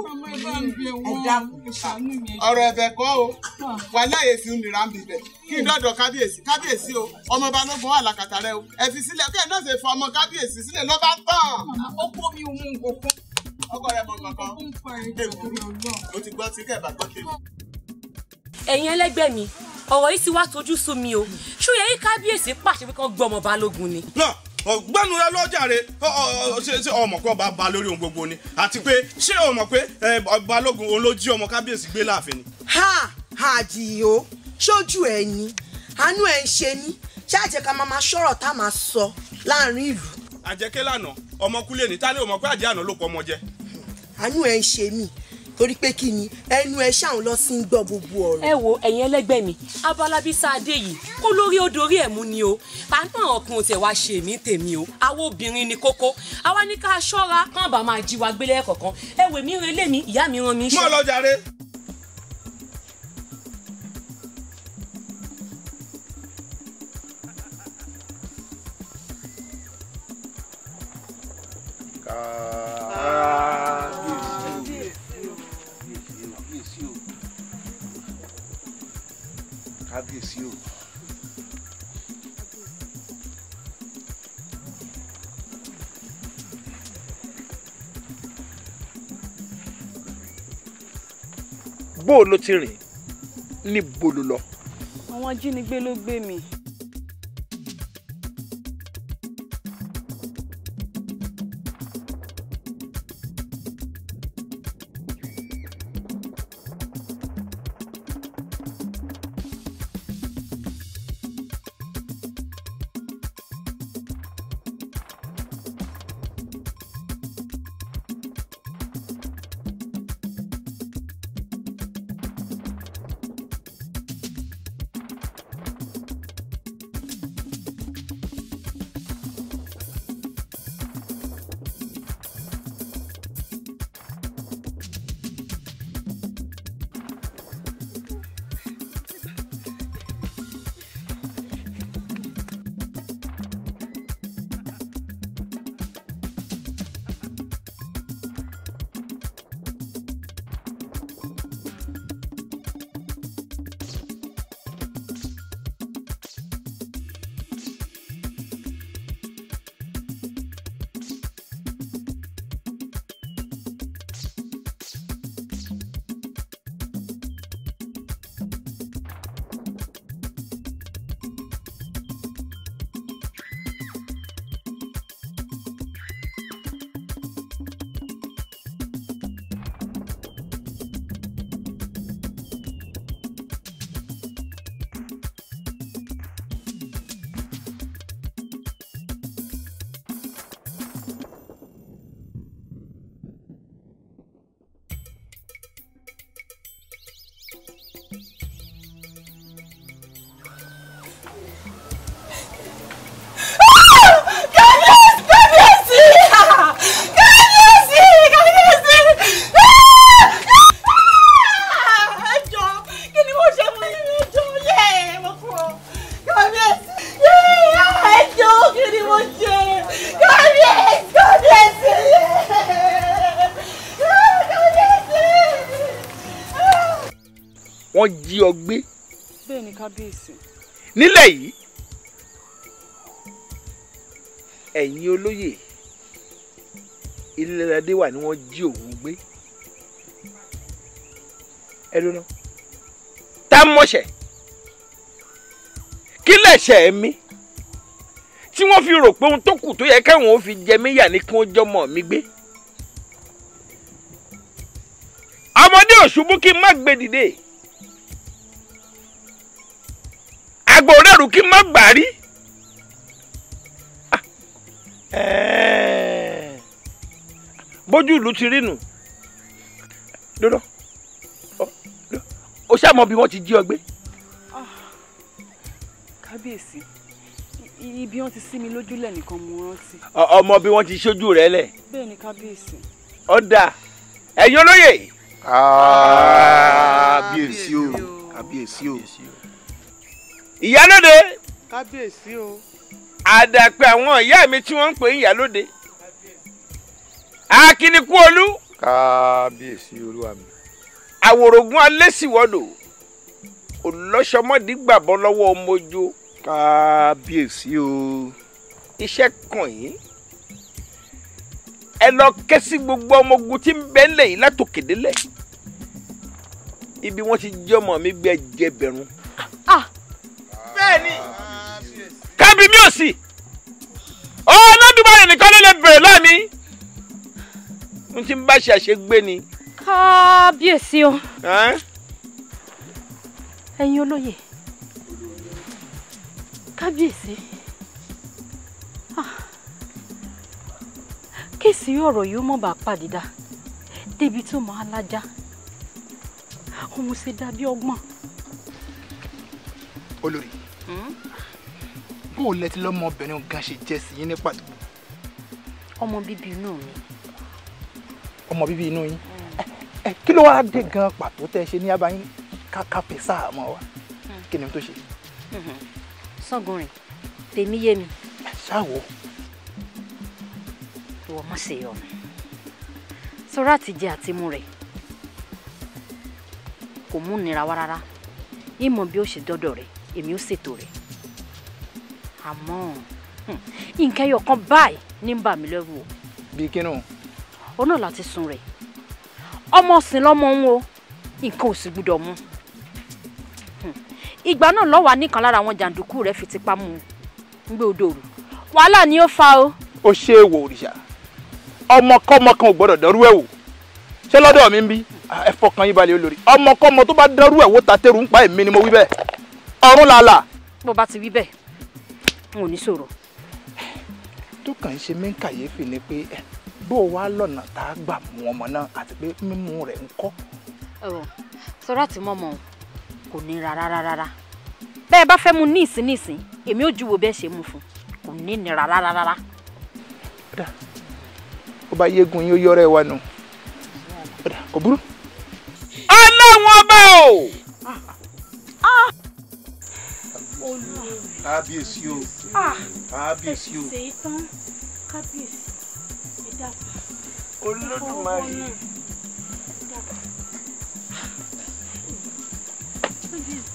ẹ dákun. ọ̀rọ̀ ẹ̀bẹ̀ kọ́ o wà láyé sí ń nira ń bibẹ̀ kí n dọ́dọ̀ kábíyèsí o ọmọ balógun wà lákàtà rẹ o ẹ fi sílẹ̀ kí ẹ náà ṣe fọ ọmọ kábíyèsí sílẹ̀ ló bá tán. ọkọ mi ò mú nǹkan. ọkọ rẹ mọ kankan o ti gbọ́ tí kẹ́ ẹ̀ bá gbọ́ tèmi. ẹ̀yin ẹlẹ́gbẹ́ mi ọ̀rọ̀ yìí ti wá tojú sú mi o ṣó yẹ kí kábíyèsí pàṣẹ pé kán gbọ́ ọmọ balógun ni. náà ọgbẹ́nu rẹ lọ́jàre ṣé ọmọ kọ́ bá ba lórí ohun gbogbo ni àti pé ṣé o mọ̀ pé balógun òun ló jí ọmọ kábíyèsí gbé láàfin ni. àdìo ṣojú ẹ ní àánú ẹ ń ṣe ní ṣáàjẹ ká máa ṣọ̀rọ̀ tá a máa sọ láàrin ìlú. àjẹkẹ́ lànà ọmọ kúlẹ̀ ní tálẹ́ ò mọ̀ pé àjẹ́ àná ló pọ̀ ọmọ jẹ. àánú ẹ ń ṣe mí torí pé kí ni ẹnu ẹ ṣáà lọ sí ń gbọ́ gbogbo ọ̀rọ̀. ẹ wo ẹ̀yin ẹlẹ́gbẹ́ mi abalabi sáadé yìí kó lórí odòrí ẹ̀ mú ni o àánú ọkùnrin tẹ̀ wá ṣe mí tèmi o àwọn obìnrin ni kókó àwa ní ká ṣọ́ra kán bá máa jí wa gbélé ẹ̀kọ̀ọ̀kan ẹ wè mí relé mi ìyá mi rán mi ṣe. mọ́ lọ jàre. kábíyèsí o. bó o ló ti rìn níbo ló lọ. àwọn ajínigbé ló gbé mi. Kábíyèsí! Ẹjọ́ kí ni mo ṣe fún yín ẹjọ́ yẹ mo kú ọ. Kábíyèsí! Ẹjọ́ kí ni mo ṣe? Kábíyèsí! Wọ́n jí ọ gbé. Bẹ́ẹ̀ ni kábíyèsí. Nílẹ̀ yìí ẹ̀yin olóyè Ilé-Ládé wà ní wọ́n jí òun gbé. Ẹ lóná tá mọ̀ṣẹ̀ kí lẹ̀ṣẹ̀ mi tí wọ́n fi rò pé ohun tó kù tó yẹ káwọn ó fi jẹ mí yà ní kí wọ́n jọmọ mi gbé. ọmọdé òṣùbù kí n má gbé dìde àgbò rẹ̀rù kí n má gbà rí. Bójú ìlú ti rí nù dúró ó ṣàmọ bí wọ́n ti jí ọ gbé. Kábíyèsí ibi wọ́n ti sí mi lójúlẹ̀ nìkan mo rántí. Ọmọ bí wọ́n ti ṣojú rẹ lẹ̀. Bẹ́ẹ̀ ni kábíyèsí. Ọ̀dà ẹ̀yin olóyè. Kábíyèsí o kábíyèsí o. Ìyálóde. Kábíyèsí o. Àdàpè àwọn ìyá mi tí wọ́n ń pè ń Ìyálóde. Akínikúolú. Kábíyèsí olúwa mi. Àwòrògùn alẹ́sìwọ́dò olọ́sọmọdé gbàbọ́ lọ́wọ́ ọmọjó. Kábíyèsí o. Iṣẹ́ kàn yín ẹ lọ ké sí gbogbo ọmọ ogun tí ń bẹ ńlẹ̀ yìí látòkèdélẹ̀ ibi wọ́n ti jẹ́ ọmọ mi gbé jẹbẹ̀rún. Bẹ́ẹ̀ni kábí mi ò sí Olódùmarè nìkan ló lè bẹ̀rẹ̀ láàmì n tí ń bá ṣe àṣegbé ni. Kábíyèsí o. Ẹ̀yin olóyè. Kábíyèsí. Kéèsì ọ̀rọ̀ yìí ó mọ̀ bá pàdídà débi tó máa lájà. Òun ṣe dàbí ọgbọ́n. Olórí. Bó o lẹ́tí lọ́mọbìnrin gan ṣe jẹ́ sí yín ní pàtó. Ọmọ bíbí inú mi. Ọmọ bíbí inú yín. Kí ló wá dé gan pàtó tẹ́ ṣe ní abayín káká pèsè àmọ́ wa? Kí ni tó ṣe? Sọ́gunrin, tèmi yé mi. Ṣáwo. Ìwọ má ṣe yọnu. Sọ́rọ́ àtijẹ àti mu rẹ̀ kò mú nira wá rárá. Ìmọ̀ bí ó ṣe dọ́dọ̀ rẹ̀, èmi ó ṣètò rẹ̀. Àmọ́ nǹkan ẹyọ kan báyìí ní ń bà mí lẹ́rù o. Bí kínú? Ó náà láti sun rẹ̀. Ọmọ sìn lọ́mọ ń wo nǹkan ò sì gbúdọ̀ mú. Ìgbà náà lọ́wọ́ nìkan lára àwọn jàǹdùkú rẹ̀ fi tipá mú un gbé odò rù. Wàhálà ni ó fa o. Ó ṣe é wò òrìṣà. Ọmọkọ́mọ kan ò gbọ́dọ̀ dọ́rú ẹ̀ wò. Ṣé lọ́dọ̀ mi ń bí? Ẹ fọkàn yín balẹ̀ olórí. Ọmọkọ́mọ tó bá dọ́rú ẹ̀ wò ta tẹ́rù ń pa èmi ni mo wí bẹ́ẹ̀. Ọ̀run làálà. Bó bá ti wí bẹ́ẹ̀ n ò ní sọ̀rọ̀. Tó kàn ń ṣe mí kàyéfì ni pé bó wá lọ́nà tá a gbà mú ọmọ náà àti pé mímú rẹ̀ ń kọ́. Sọ́rọ́ àti mọ́mọ́ kò ní rárá. Bẹ́ẹ̀ bá fẹ́ mu ní ìsín èmi ò júwo bẹ́ẹ̀ ṣe mú fún kò ní ní rárá. Ó bá yégun yín ó yọrẹ wa nù. Kò burú. Ọlọ́run ọba o. Kábíyèsí o. Kábíyèsí o. Ṣèyí tán kábíyèsí ẹ dákun. Olódùmarè.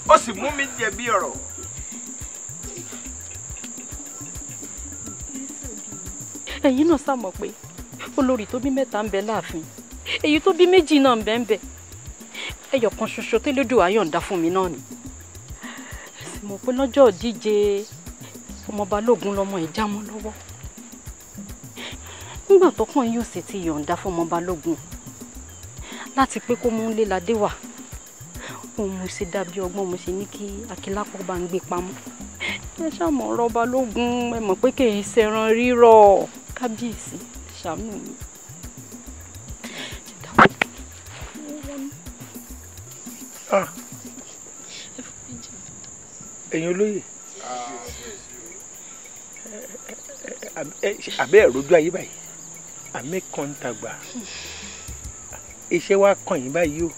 Ó sì mú mi jẹ̀bi ọ̀rọ̀. Ẹ̀yin náà sá mọ̀ pé olórí tó bí mẹ́ta ń bẹ láàfin èyí tó bí méjì náà ń bẹ ń bẹ ẹyọ kan ṣoṣo tẹ́lẹ́dùn àyọ̀ǹda fún mi náà ni. Ẹ sì mọ̀ pé lọ́jọ́ ìdíje ọmọ Balógun lọmọ ẹ̀ já mọ́ lọ́wọ́. Nígbà tó kàn yóò sì ti yọ̀ǹda fún ọmọ Balógun láti pé kó mú Ilé-Ládé wá òun mo ṣe dàbí ọgbọ́n mo ṣe ní kí Akílápọ̀ bá ń gbé pamọ́. Ẹ ṣàmọ̀ ọ̀rọ̀ Balógun ẹ mọ̀ pé kì í ṣẹran rírọ̀. Kábíyèsí ṣàánú mi. Ẹ̀yin olóyè àbẹ́ ẹ̀rọjú ayé báyìí àmì kan ń tagbà iṣẹ́ wa kàn yín báyìí o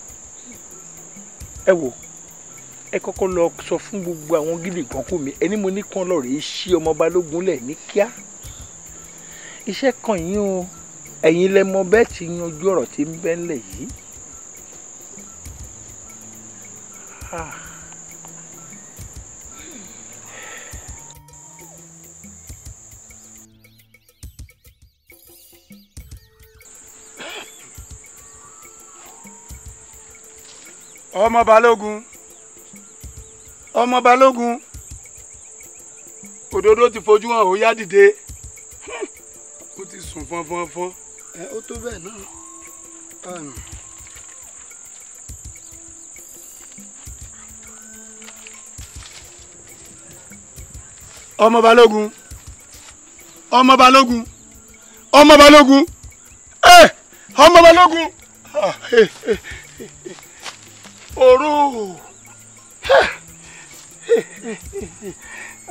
ẹ wò ẹ kọ́kọ́ lọ sọ fún gbogbo àwọn gidi ìgbọ́nkù mi ẹni mo ní kán lọ rèé ṣí ọmọ balógun lẹ̀ ní kíá iṣẹ́ kàn yín o ẹ̀yin lẹ mọ̀ bẹ́ẹ̀ ti yanjú ọ̀rọ̀ tí ń bẹ ńlẹ̀ yìí. ọmọ balógun òdodo ti fojú hàn ó yá dìde ó ti sùn fọnfọnfọn ó tó bẹ́ẹ̀ náà. ọmọ balógun ọmọ balógun ọmọ balógun ọmọ balógun òru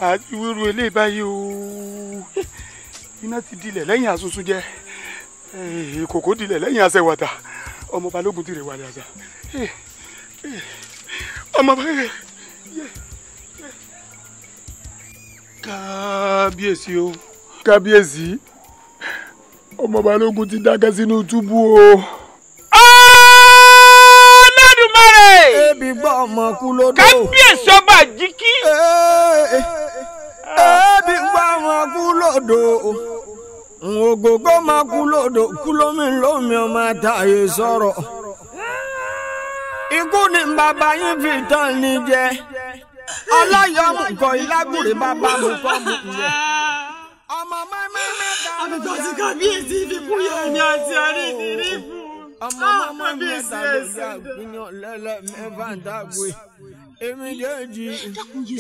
àti wíru eléyìí báyìí o iná ti dilẹ̀ lẹ́yìn àsunsun jẹ́ kòkó dilẹ̀ lẹ́yìn àṣẹwàtà ọmọ balógun ti rè wà ní àṣà ọmọ balógun kábíyèsí o kábíyèsí ọmọ balógun ti dákẹ́ sínú túbú o. ebi gbọ́ ọmọ kú lódò. kábíyèsí ọba àjíkí. ebi gbọ́ ọmọ kú lódò. ògògó máa kú lódò kú lómi lómi ọmọ àtàyè sọ̀rọ̀. ikú ni bàbá yín fi tán ní jẹ. ọlọ́yọ̀mù kọ ìlágùrè bàbá mi kọ́ mu jẹ. ọmọ mẹ́mẹ́ mẹ́ta. àbíkọ́ sí kábíyèsí fi kú yẹ ẹ̀mí àti àríkìrí fún. ọmọ mọ́mọ́ mẹ́ta ló dá gbìyàn lẹ́lẹ́ mẹ́fà ń dàgbé èmi jẹ́jì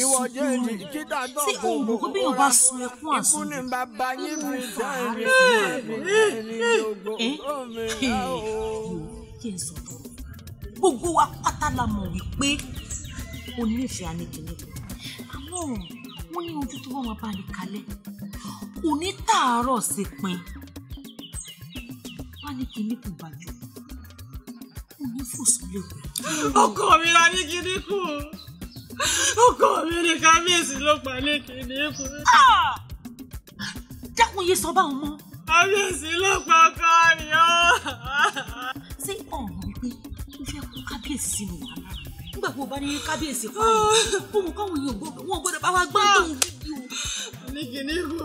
ìwọ jẹ́jì kíta tó kò bò ó wá ikú ni bàbá yín fi jáde ní gbogbo omi náà. gbogbo wa pátá la mọ̀ wípé o nífẹ̀ẹ́ Aníkìní àmọ́ wọ́n ní ojú tó wọ́n máa bá ní kalẹ̀ òní tààrọ̀ sí pin Aníkìní kò bàjọ́ ọkọ mi la ní kíní kù ọkọ mi ní kábíyèsí ló pa ní kíní kù. dákun yé sọ báwọn mọ. kábíyèsí ló pa ọkọ mi ọ. ṣé ọ̀hún wípé ó fẹ́ kó kábíyèsí sínú wàhálà nígbà tó o bá ní kábíyèsí pa yìí òun káwọn èèyàn gbọ́dọ̀ wọn gbọ́dọ̀ bá wa gbọ́ tó ń fídíò. ní kíní kù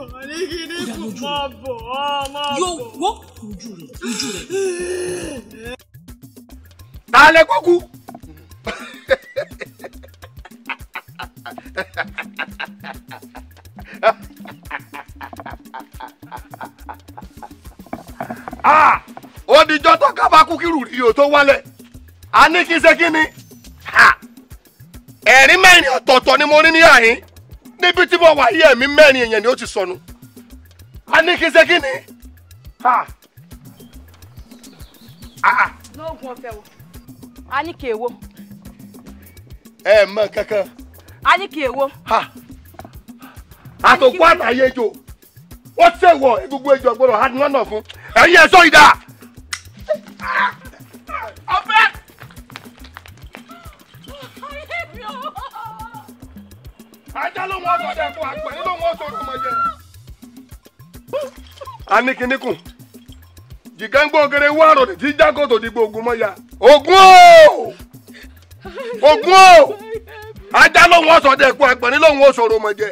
mọ bọ mọ bọ. yóò wọ́ ojú rẹ̀. Tálẹ̀ kọ́kú. Odijọ́ tó kábàákú kírù rí o tó wálẹ̀. A ní kí n ṣe kí ni? Ẹ̀rín mẹ́rin ọ̀tọ̀ọ̀tọ̀ ni mo rí ní àhín. Níbi tí mo wà yí ẹ̀mí mẹ́rin èèyàn ni ó ti sọnù. A ní kí n ṣe kí ni? Lóògùn ọ̀fẹ́ wo. A ní kí èwo. Ẹ mọ kankan. A ní kí èwo. Àtòkù àtàyè ejò wọ́n ṣèwọ̀ egungun ejò gbọ́dọ̀ hàdùn náà fún ẹ̀yin ẹ̀ṣọ́ ìdá. ọ̀fẹ́. ajá ló wọ́n sọ dẹ́kun àgbẹ̀ ló wọ́n sọ ọmọ jẹ. Aníkìníkùn jìgáńgbó gèrè wàrò tí jágòtò dìgbò ogun mọ́ ya. Ògún o Ògún o ajá ló wọ́n sọ dẹ́kun àgbẹ̀ ló wọ́n sọ ọmọ jẹ.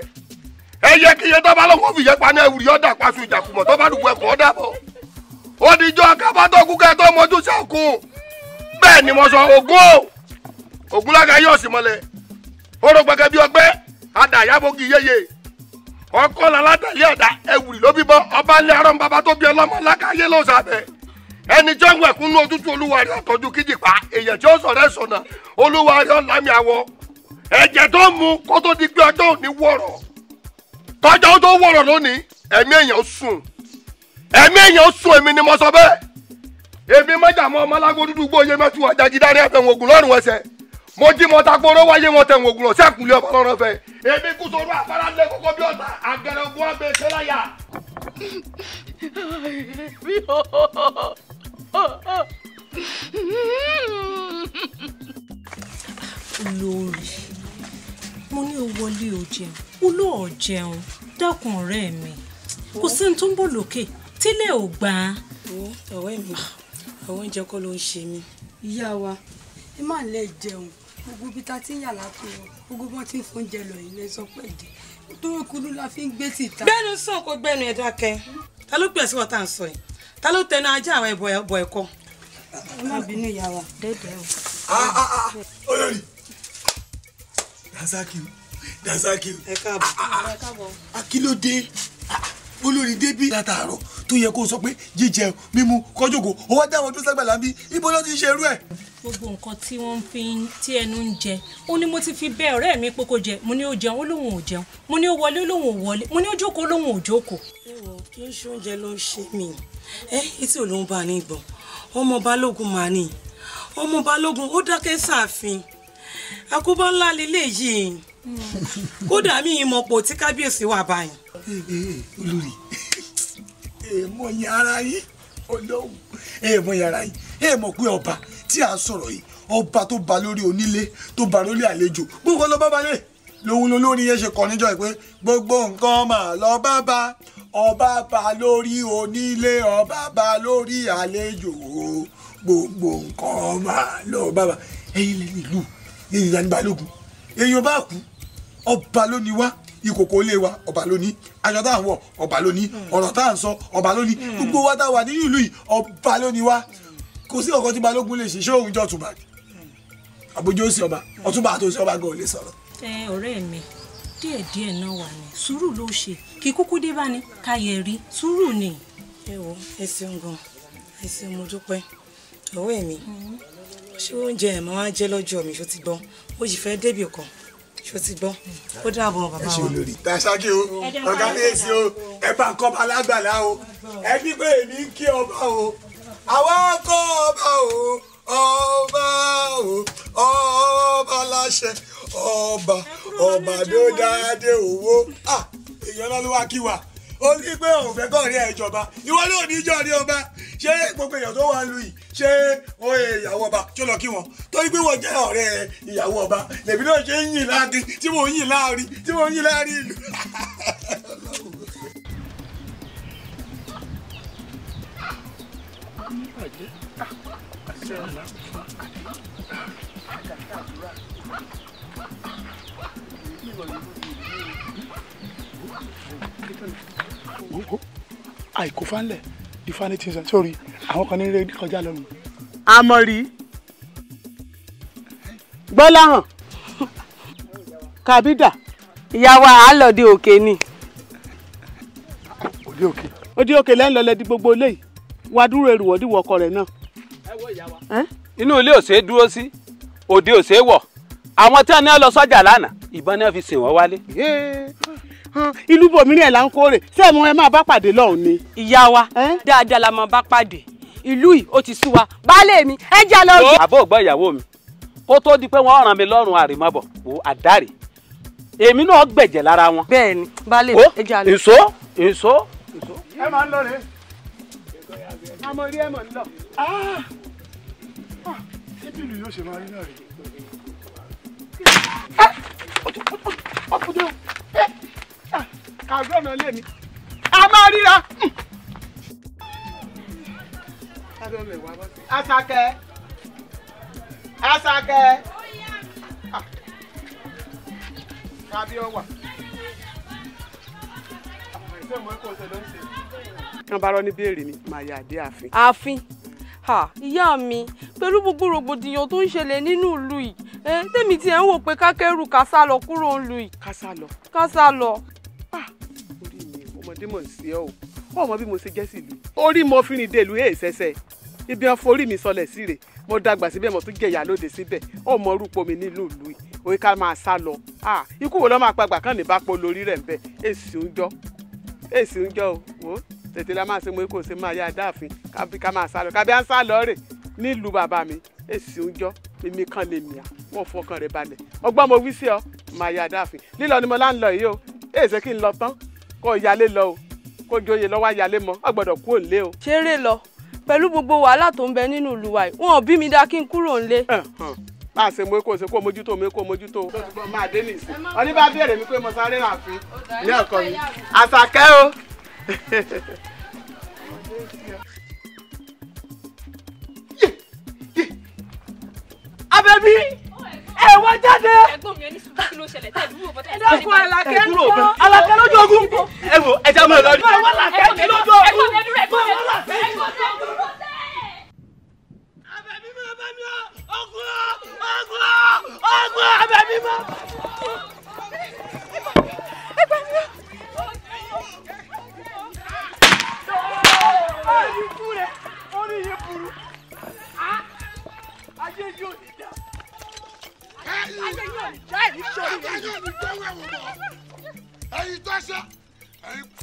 Ẹyẹ kíyẹ tó bá lọ́wọ́ fìyẹ́ pa náà ewúrẹ́ ọ̀dà paṣọ ìjàkùmọ̀ tó bá dùgbò ẹ̀kọ́ ọ̀dà bọ̀. Odijọ́ akábátọ́ kúkẹ́ tó mọjú sẹ́kùn. Bẹ́ẹ̀ ni mo sọ Ògún o Ògún lága yóò sì mọ́lẹ̀. Oró gbẹgẹ bí ọgbẹ́ adà yábògì yéye. Ọkọ làlátàlí ọ̀dà ewúrẹ́ ló bíbọ́ ọba ńlẹ̀ arọ́ bàbá tó bí ọlọ́mọ lákàyé ló sàbẹ̀. Ẹni tí wọ́n ẹ̀kún ní òtútù olúwa rẹ̀ ọ̀tọ́jú kíjìpá èèyàn tí ó sọ̀rọ̀ ẹ̀ sọ̀nà olúwa rẹ̀ ọ̀làmì àwọ̀. Ẹ̀jẹ̀ tó mú kó tó di pé ọjọ́ òní wọ̀rọ̀. Tọ́jọ́ tó wọ̀rọ̀ lónìí ẹ̀mí èèyàn sùn èmi ni mo sọ bẹ́ẹ̀ èmi mọ́jà mọ́ ọmọlágbó dúdú gbóyè mẹ́tù àjàgídá ní ẹ̀fẹ̀ ògùn lọ́rùn ẹsẹ̀ mo jí mo tagbóró wáyé wọn tẹ̀ ògùn lọ sẹ́kùnlé ọba lọ́rùn fẹ́ èmi kú sọ́rọ́ àfárá lé kókó bí ọ̀tá àgẹ̀rẹ̀ ògùn ọ̀gbẹ́ kẹláyà Olórí, mo ní o wọlé o jẹun, o lóò jẹun, dákun ọ̀rẹ́ mi. Kò sí ní tó ń bọ̀ lókè, tílé ò gbà á. Ọ̀rẹ́ mi, àwọn oúnjẹ kọ́ ló ń ṣe mí. Ìyá wa, ẹ má lè jẹun. Gbogbo ibi tá ti ń yà látò wọn, gbogbo wọn ti ń fóúnjẹ lọ ilé sọ pé dé. Nítorí kúlú la fi ń gbé tìta. Gbẹ́nu sàn kó gbẹ́nu ẹ̀ dákẹ́. Ta ló pè sí wọn tá à ń sọ yìí? Ta ló tẹnu ajá àwọn ẹ̀bọ̀ ẹ̀kọ́? Ẹ má bínú ìyá wa. Dédé o. Olórí. Dasaki. Ẹ káàbọ̀. Akílódé. Olórí débí látàárọ̀ tó yẹ kó sọ pé jíjẹ mímu kọjọkọ ó wá dáwọn tó ságbàlá ń bí ibo ló ti ń ṣe irú ẹ̀. Gbogbo nǹkan tí wọ́n fi tí ẹnu ń jẹ ó ní mo ti fi bẹ ọ̀rẹ́ mi pé kó jẹ, mo ní ó jẹun ó lóun ò jẹun, mo ní ó wọlé ó lóun ò wọlé, mo ní ó jókòó ó lóun ò jókòó. Kí n ṣe oúnjẹ ló ń ṣe mí. Etí ò ló ń bá ní gbọ̀n. Ọmọ Balógun máa ní. Ọmọ Balógun ó dákẹ́ sáàfin. Àkóbá ńlá lélẹ̀ yìí. Kódà mi ìmọ̀pọ̀ tí kábíyèsí wà báyìí. Olórí èèmọ̀ yàrá yìí Ọlọ́run èèmọ̀ yàrá yìí èèmọ̀ pé ọba tí a sọ̀rọ̀ yìí ọba tó ba lórí onílé tó ba lórí àlejò gbogbo lọ bá balẹ̀ lòun lórí yẹn ṣe kọ níjọ́ pé gbogbo nǹkan mà lọ bá bá ọba ba lórí onílé ọba ba lórí àlejò gbogbo nǹkan mà lọ bá bá ẹ̀yin lẹ́nu ìlú ẹ̀yin ìyá ní Balógun èèyàn bá kú ọba ló ní wá ìkòkò ilé wa ọba ló ní aṣọ tá à ń wọ̀ ọba ló ní ọ̀rọ̀ tá à ń sọ ọba ló ní gbogbo wa tá a wà nínú ìlú yìí ọba ló ní wá kò sí ọkọ tí Balógun lè ṣe ṣé òun jọ Ọ̀túnba àbójú ó sì ọba Ọ̀túnba àti òsì ọba gan ò lè sọ̀rọ̀. Ọ̀rẹ́ mi díẹ̀díẹ̀ náà wà ní sùúrù ló ṣe kí kúkú dé bá ní káyẹ̀ rí sùúrù ni. Ẹ ṣeun gan ẹ ṣeun mo dúpẹ́ ọ̀rẹ́ mi ṣé oúnjẹ ẹ̀ máa jẹ́ lọ́jọ́ mi ṣó ti gbọ́ ó sì fẹ́ débì kan ṣó ti gbọ́ ó dàbọ̀ bàbá wa. ẹ ṣe olórí Dasaki o ọ̀gá lẹ́sìn o ẹ bá ń kọ́ ọba lágbàlá o ẹ ní pé èmi ń kí ọba o àwa kọ́ ọba o ọba láṣẹ ọba tó dáadé owó èèyàn náà ló wá kí wa ó ní pé òun fẹ́ kọ́ rí ẹ̀ ìjọba ìwọ náà ní ìjọ ní ọba ṣé gbogbo èèyàn tó wà ń lu yìí ṣé oyè ìyàwó ọba tó lọ kí wọn torí pé wọ́n jẹ́ ọ̀rẹ́ ìyàwó ọba lèmi náà ṣe ń yìn láàrin tí mò ń yìn láàrin ìlú. àìkú fanlẹ̀ ìfani ti sàn sórí àwọn kan ní rẹ kọjá lọ́nu. Àmọ̀rí Gbọ́láhàn Kàbídà ìyá wa à ń lọ di òkè ni. òde òkè. òde òkè lẹ́yìn lọ́lẹ́ di gbogbo eléyìí wá dúró èrò wọ́dí wọkọ rẹ̀ náà. inú ilé ò ṣeé dúró sí òde ò ṣeé wọ̀ àwọn tí wọ́n ní lọ sọ́jà lánàá ìbọn náà fi sìn wọ́n wálé. ìlú bòmíràn là ń kórè ṣé ẹ máa bá pàdé lọ́hùn ni. ìyá wa dáadáa la máa bá pàdé ìlú yìí ó ti sú wa baálé mi ẹ jà lọ. àbó gbọ́ ìyàwó mi kó tó di pé wọ́n ràn mí lọ́rùn àrèmábọ̀ wò àdárì èmi náà gbẹ̀jẹ̀ lára wọn. bẹ́ẹ̀ni baálé mi ẹ jà lọ. èso. ẹ máa ń lọ rè Àmọ̀rí ẹ mọ̀ ń lọ. ṣé bí ìlú yóò ṣe máa rí náà rè. kàgbọ́n náà lé mi a máa ríra. Àṣàkẹ́ tàbí ọwà kan bá rọ ní béèrè mi máa yà dé ààfin. ààfin ìyá mi pẹ̀lú gbogbo rògbòdìyàn tó ń ṣẹlẹ̀ nínú ìlú yìí tèmi tí ẹ̀ ń wò pé kákẹ́rù ká sá lọ kúrò ń lu yìí. ká sá lọ. orí mi ọmọdé mọ̀ sí ọ o ọmọ bí mo ṣe jẹ́ sí ìlú orí mo fi rìn dé ìlú èèṣẹ́ṣẹ́ ibi wọn forí mi sọlẹ̀ sí rè mo dàgbà síbẹ̀ mo tún jẹ̀yà lóde síbẹ̀ ọmọ orúkọ mi nílùú ìlú yìí òye ká máa sá lọ ikú wo ló máa pagbà kàn ní bá pọ̀ lórí rẹ̀ ń bẹ̀ èsì ń jọ o wò tètè la máa ṣe mo kò ṣe máa yá dáàfin ká máa sá lọ kábí à ń sá lọ rè nílùú bàbá mi èsì ń jọ èmi kan lè mìà wọn fọkàn rẹ balẹ̀ ọgbọ́n mo wí sí ọ máa yá dáàfin lílọ ni mo lá ń lọ yìí o èsè kí n lọ tán kó o yálé lọ o kó joyè lọ́wọ́ ayálé mọ́ ọ gbọ́dọ̀ kú òǹlé o. ṣeré lọ pẹ̀lú gbogbo wàhálà tó ń bẹ nínú ìlú wa yìí wọn ò bí mi dá kí n kúrò ńlé. bá a ṣe mú kó ṣe kó mójútó mi kó mójútó. tó ti gbọ́ máa dé nìsín ọní bá bẹ̀rẹ̀ mi pé mo sáré ràfin ní ọkọ mi Àṣàkẹ́ o. Àbẹ̀bí ẹ wá jáde. ẹ̀gbọ́n mi ẹni sùn kí ló ṣẹlẹ̀ tẹ́ dúró bọ́tẹ́. ẹ dákun Àlàkẹ́ ń bọ̀. Àlàkẹ́ lójú ogun. ẹ wo ẹ já mọ́ ẹ lọ. Àlàkẹ́ kí lójú ogun. ẹ̀gbọ́n mi ẹdúró ẹ̀gbọ́n mi ẹdúró. Àbẹ̀bí máa bá mi ọgùn Àbẹ̀bí máa. ẹyin tó ṣe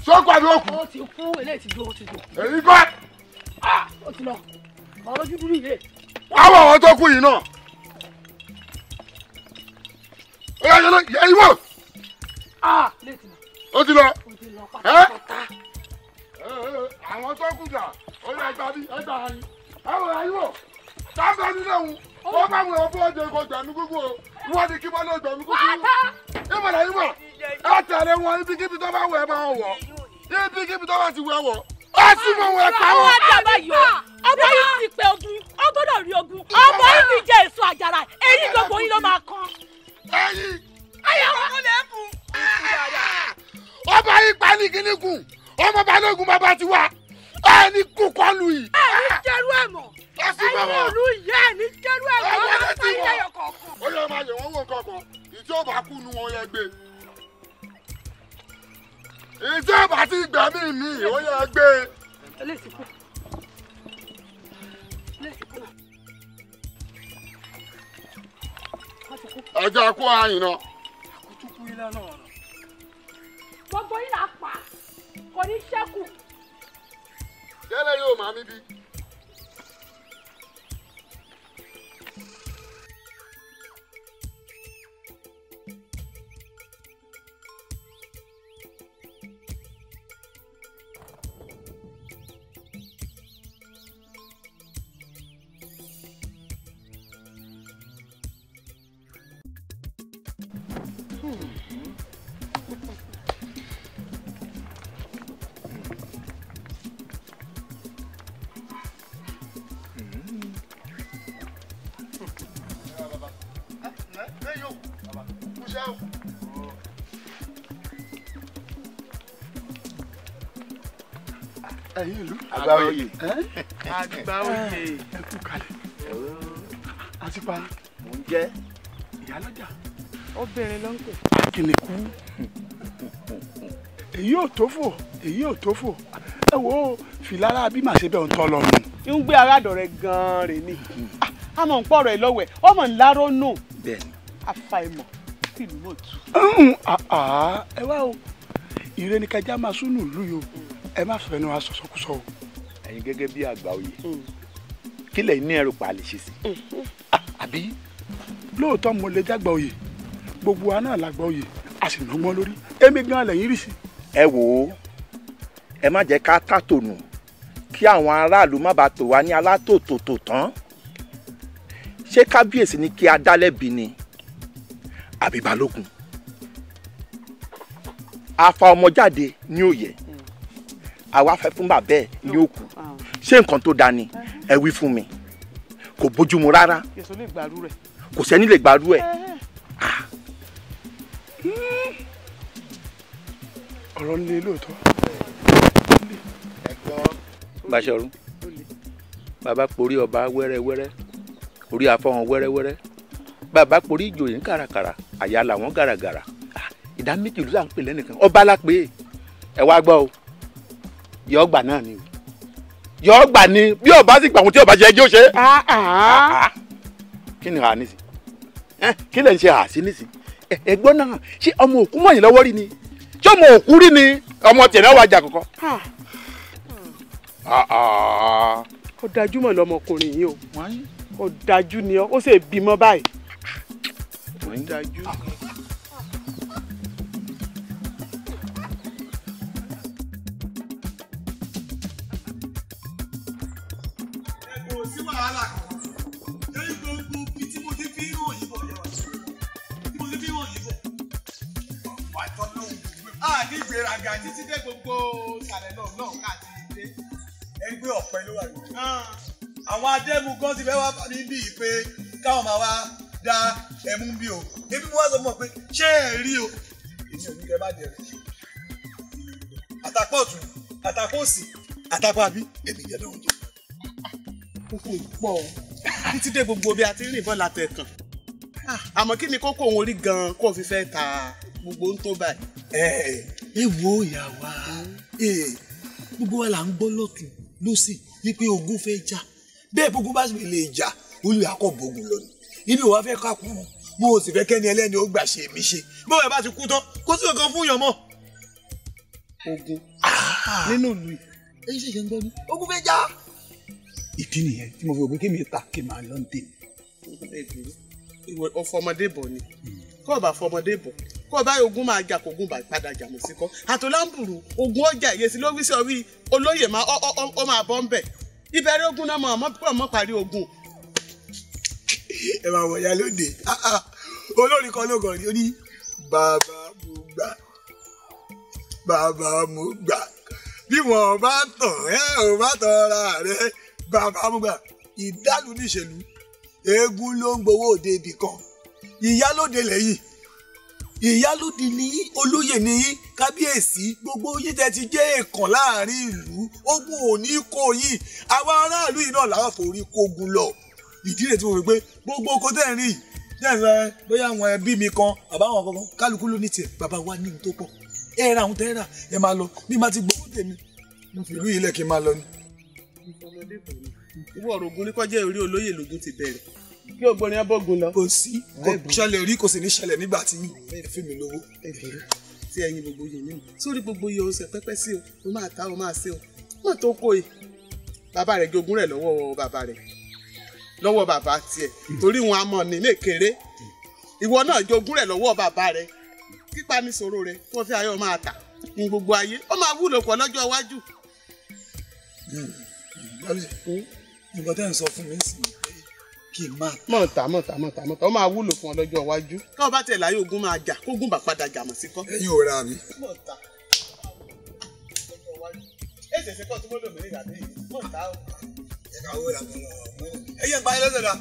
sọ́kọ̀ àbí òkú. ó ti kú eléyìí ti dúró ó ti dùn. èyí kọ́. ó ti lọ ọ̀rọ̀ ojú dúró yìí. àwọn àwọn tó kú yìí náà. ó yà yẹlẹ ẹyin wò. ó ti lọ. àwọn tó kú jà ó yà ẹgbàá bí ẹgbàá yìí. àwọn ẹyin wò. sábà nílẹ̀ wù wọ́n bá wọn fún ọjọ́ ìkọ̀ gbẹ̀mí kúkú o wọ́n ti kí wọ́n lọ gbẹ̀mí kúkú. ìmọ̀lẹ̀ yìí wọ̀ ẹ tẹ̀lé wọn ibikíbi tó bá wọ̀ ẹ bá wọn wọ̀ ibikíbi tó bá ti wọ̀ ẹ wọ̀ ẹ sì mọ̀ wọn ẹ pa wọn. àwọn àdàbà yọ ọmọ yìí ti pé ogun ó gbọ́dọ̀ rí ogun ọmọ yìí ti jẹ èso àjàrà èyí gbogbo yín ló máa kán. ẹyin ayáwó kò lè kú. ọba yìí pa ní kíní kù ọmọ balógun bàbá ti wá ẹ ní kú kọlù yìí. ẹ ní jẹrú ẹ mọ ẹyin olú ìyá ẹ ní jẹrú ẹ mọ ọmọ tó ilé yọ kọ̀ọ̀kan. ó yẹ máa yẹ wọ́n wò kankan ìtí ọba kú nu wọn yẹ gbé ìtí ọba ti gbẹ̀mí mi ó yẹ gbé. ẹja kó àyìn náà. gbogbo yín là pa kò ní ṣẹ́kù. tẹ́lẹ̀ yóò máa mi bí. ẹ̀yin ìlú. àgbà oyè. àgbà oyè. ẹ kú kalẹ̀. àtipa. mò ń jẹ́. ìyálọ́jà. obìnrin ló ń pè. akínníkù. èyí ò tó fò èyí ò tó fò ẹ wo fìlára bí màá ṣe bẹ́ẹ̀ ń tọ́ lọ́rùn. ń gbé aládọ̀ rẹ̀ gan-an rè ni àmọ̀ ń pọ̀rọ̀ ẹ̀ lọ́wọ́ ẹ̀ ọmọ ńláró nù. bẹ́ẹ̀ni. àfàìmọ̀ tìlú mọ̀ tù. ẹ wá o ìrẹ́ ni kájà máa súnú ìlú yìí o ẹ má fẹ́ nu asọ̀sọ̀kúsọ o. ẹ̀yin gẹ́gẹ́ bí àgbà oyè kí lẹ́yìn ní ẹrù pa lè ṣe sí. àbí lóòótọ́ mo lè jágbà oyè gbogbo wa náà làgbà oyè a sì lọ́gbọ́n lórí èmi gan lẹ́yìn rì sí. ẹ wò ó ẹ má jẹ́ ká tàtònù kí àwọn aráàlú má bàa tò wá ní alátòtòtò tán ṣé kábíyèsí ni kí a dá lẹ́bi ni àbí balógun afa ọmọ jáde ní òye àwa fẹ́ fún bàbá ẹ̀ ní òkú ṣé nǹkan tó da ni ẹ wí fún mi kò bójúmu rárá kò sẹ́ni lè gbàrú ẹ̀. ọ̀rọ̀ ń lé lóòótọ́. Báṣọ̀run bàbá porí ọba wẹ́rẹ́wẹ́rẹ́ orí afọ́hàn wẹ́rẹ́wẹ́rẹ́ bàbá porí ìjòyè ń kàràkàrà àyà làwọn gàràgàrà ìdá méjì ló sàn pè lẹ́nìkan ọba lápè ẹ wá gbọ́ o yọ ọgbà náà ni o yọ ọgbà ni bí ọba sì gbà wọn tí ọba jẹ ẹjọ́ ṣe. kí ni àá nísì kí lè ń ṣe àá sí nísì ẹ̀gbọ́n náà ṣé ọmọ òkú mọ̀yìn lọ́wọ́ rí ni ṣé ọmọ òkú rí ni ọmọ tẹ̀ náà wàá jà kọ̀kọ́. ó dájú mọ̀ lọmọkùnrin yìí o ó dájú ni ó sì bímọ báyìí. ó dájú. ní ìgbéraga títí dé gbogbo ìsàlẹ̀ náà káàkiri dé. Ẹgbẹ́ ọ̀pẹ ló wà lórí. Àwọn adẹ́mu kan ti fẹ́ wá bá mi bí i pé káwọn máa wá dá ẹmu bí o. Ebi mo wá sọ fún ọ pé ṣé ẹ rí o? Èmi ò ní kẹ́ bá jẹ rẹ̀. Àtàpọ̀ ọ̀tún, àtàpọ̀ òsì, àtàpọ̀ àbí èmi jẹ́ lọ́wọ́ jẹ. Kókó pọ̀ títí dé gbogbo bí a ti rìn bọ́ látẹ̀ kàn. Àmọ́ kí ni kókó òun rí gan-an kó fi fẹ́ ta gbogbo ń tó báyìí. Ẹ wo ìyá wa gbogbo wa là ń gbọ́ lọ́tún lọ́sì wípé ogun fẹ́ jà bẹ́ẹ̀ gbogbo bá sì lè jà olùyàkọ̀ bògùn lọ ni ibi òwa fẹ́ ká kú mo ò sì fẹ́ kẹ́ni ẹlẹ́ni ó gbà ṣe mí ṣe bí wọ́n bá ti kú tán kó sì kankan fún yàn mọ́. Ogun nínú ìlú yìí. Ẹyin ṣe ń gbọ́ ni ogun fẹ́ jà. Ìdí nìyẹn tí mo fi òpin kémi ta kí n máa lọ ní tèmi. Ìwọ ọfọmọdé bọ̀ ni kó o bá fọmọdé bọ̀ kó o bá ogun máa jà kógun bá padà jà mọ́ sí kọ́ àtòlámbùrù ogun ọjà ìyèsí ló wí sí ọwí olóyè ó máa bọ́ ń bẹ̀ ìbẹ̀rẹ̀ ogun náà mọ̀ parí ogun. Ẹ máa wọ̀ ya lóde olórí kan ló kàn ní ó ní bàbá mo gbà bí wọn bá tàn ò bá tọra rẹ bàbá mo gbà ìdálù níṣèlú eégún ló ń gbowó òde ibì kan ìyálóde lẹ́yìn ìyálóde ní olóyè ní kábíyèsí gbogbo yín tẹ́ ti jẹ́ èèkàn láàrin ìlú ogun ò ní kó yín àwọn aráàlú yìí náà làwọn forí kógun lọ ìdí rẹ̀ tí mo rò pé gbogbo oko tẹ́ ń rí jẹ́sẹ̀ bóyá àwọn ẹbí mi kan àbáwọn kankan kálukú ló ní tiẹ̀ bàbá wa ní tó pọ̀ ẹ ra àwọn tẹ́ rà ẹ máa lọ bí má ti gbowó tèmi mo fi ìlú yìí lẹ̀ kí n máa lọ ni. ìwọ ọ̀rọ̀ ogun ní kọjá orí olóyè lógún ti bẹ̀rẹ̀ kí ògbóni abọ́gun lọ. Kò sí kò ṣẹlẹ̀ rí kò sì ní ṣẹlẹ̀ nígbà tí ẹ fi mi lówó. Tí ẹyin gbogbo yìí nínú sórí gbogbo yìí ọ̀sẹ̀ pẹ́pẹ́ sí o o máa ta o máa ṣe o má tó kó e bàbá rẹ̀ jogún rẹ̀ lọ́wọ́ bàbá tiẹ̀ torí wọn a mọ̀ ní mèkéré ìwọ náà jogún rẹ̀ lọ́wọ́ bàbá rẹ̀ kípa ní sòro rẹ̀ tó fi ayọ̀ máa tà ní gbogbo ayé ó máa wúlò pọ̀ lọ́jọ́ iwájú. Nǹkan tẹ́ ń sọ fún mi sí kí n máa. Mọ̀ta ó máa wúlò fún ọ lọ́jọ́ iwájú. Káwọn bá tẹ̀ láyé ogun máa jà kógun bá padà jà mọ̀ sí kọ́. Ẹ̀yin ò ra mi. Mọ̀ta ẹ̀sẹ̀ ṣe kọ́ tí mo lò mí nígbà tí mọ̀ta o. Ẹ̀ka owó ra mi lọ. Ẹyẹ ń pa ilé ṣẹ̀dá.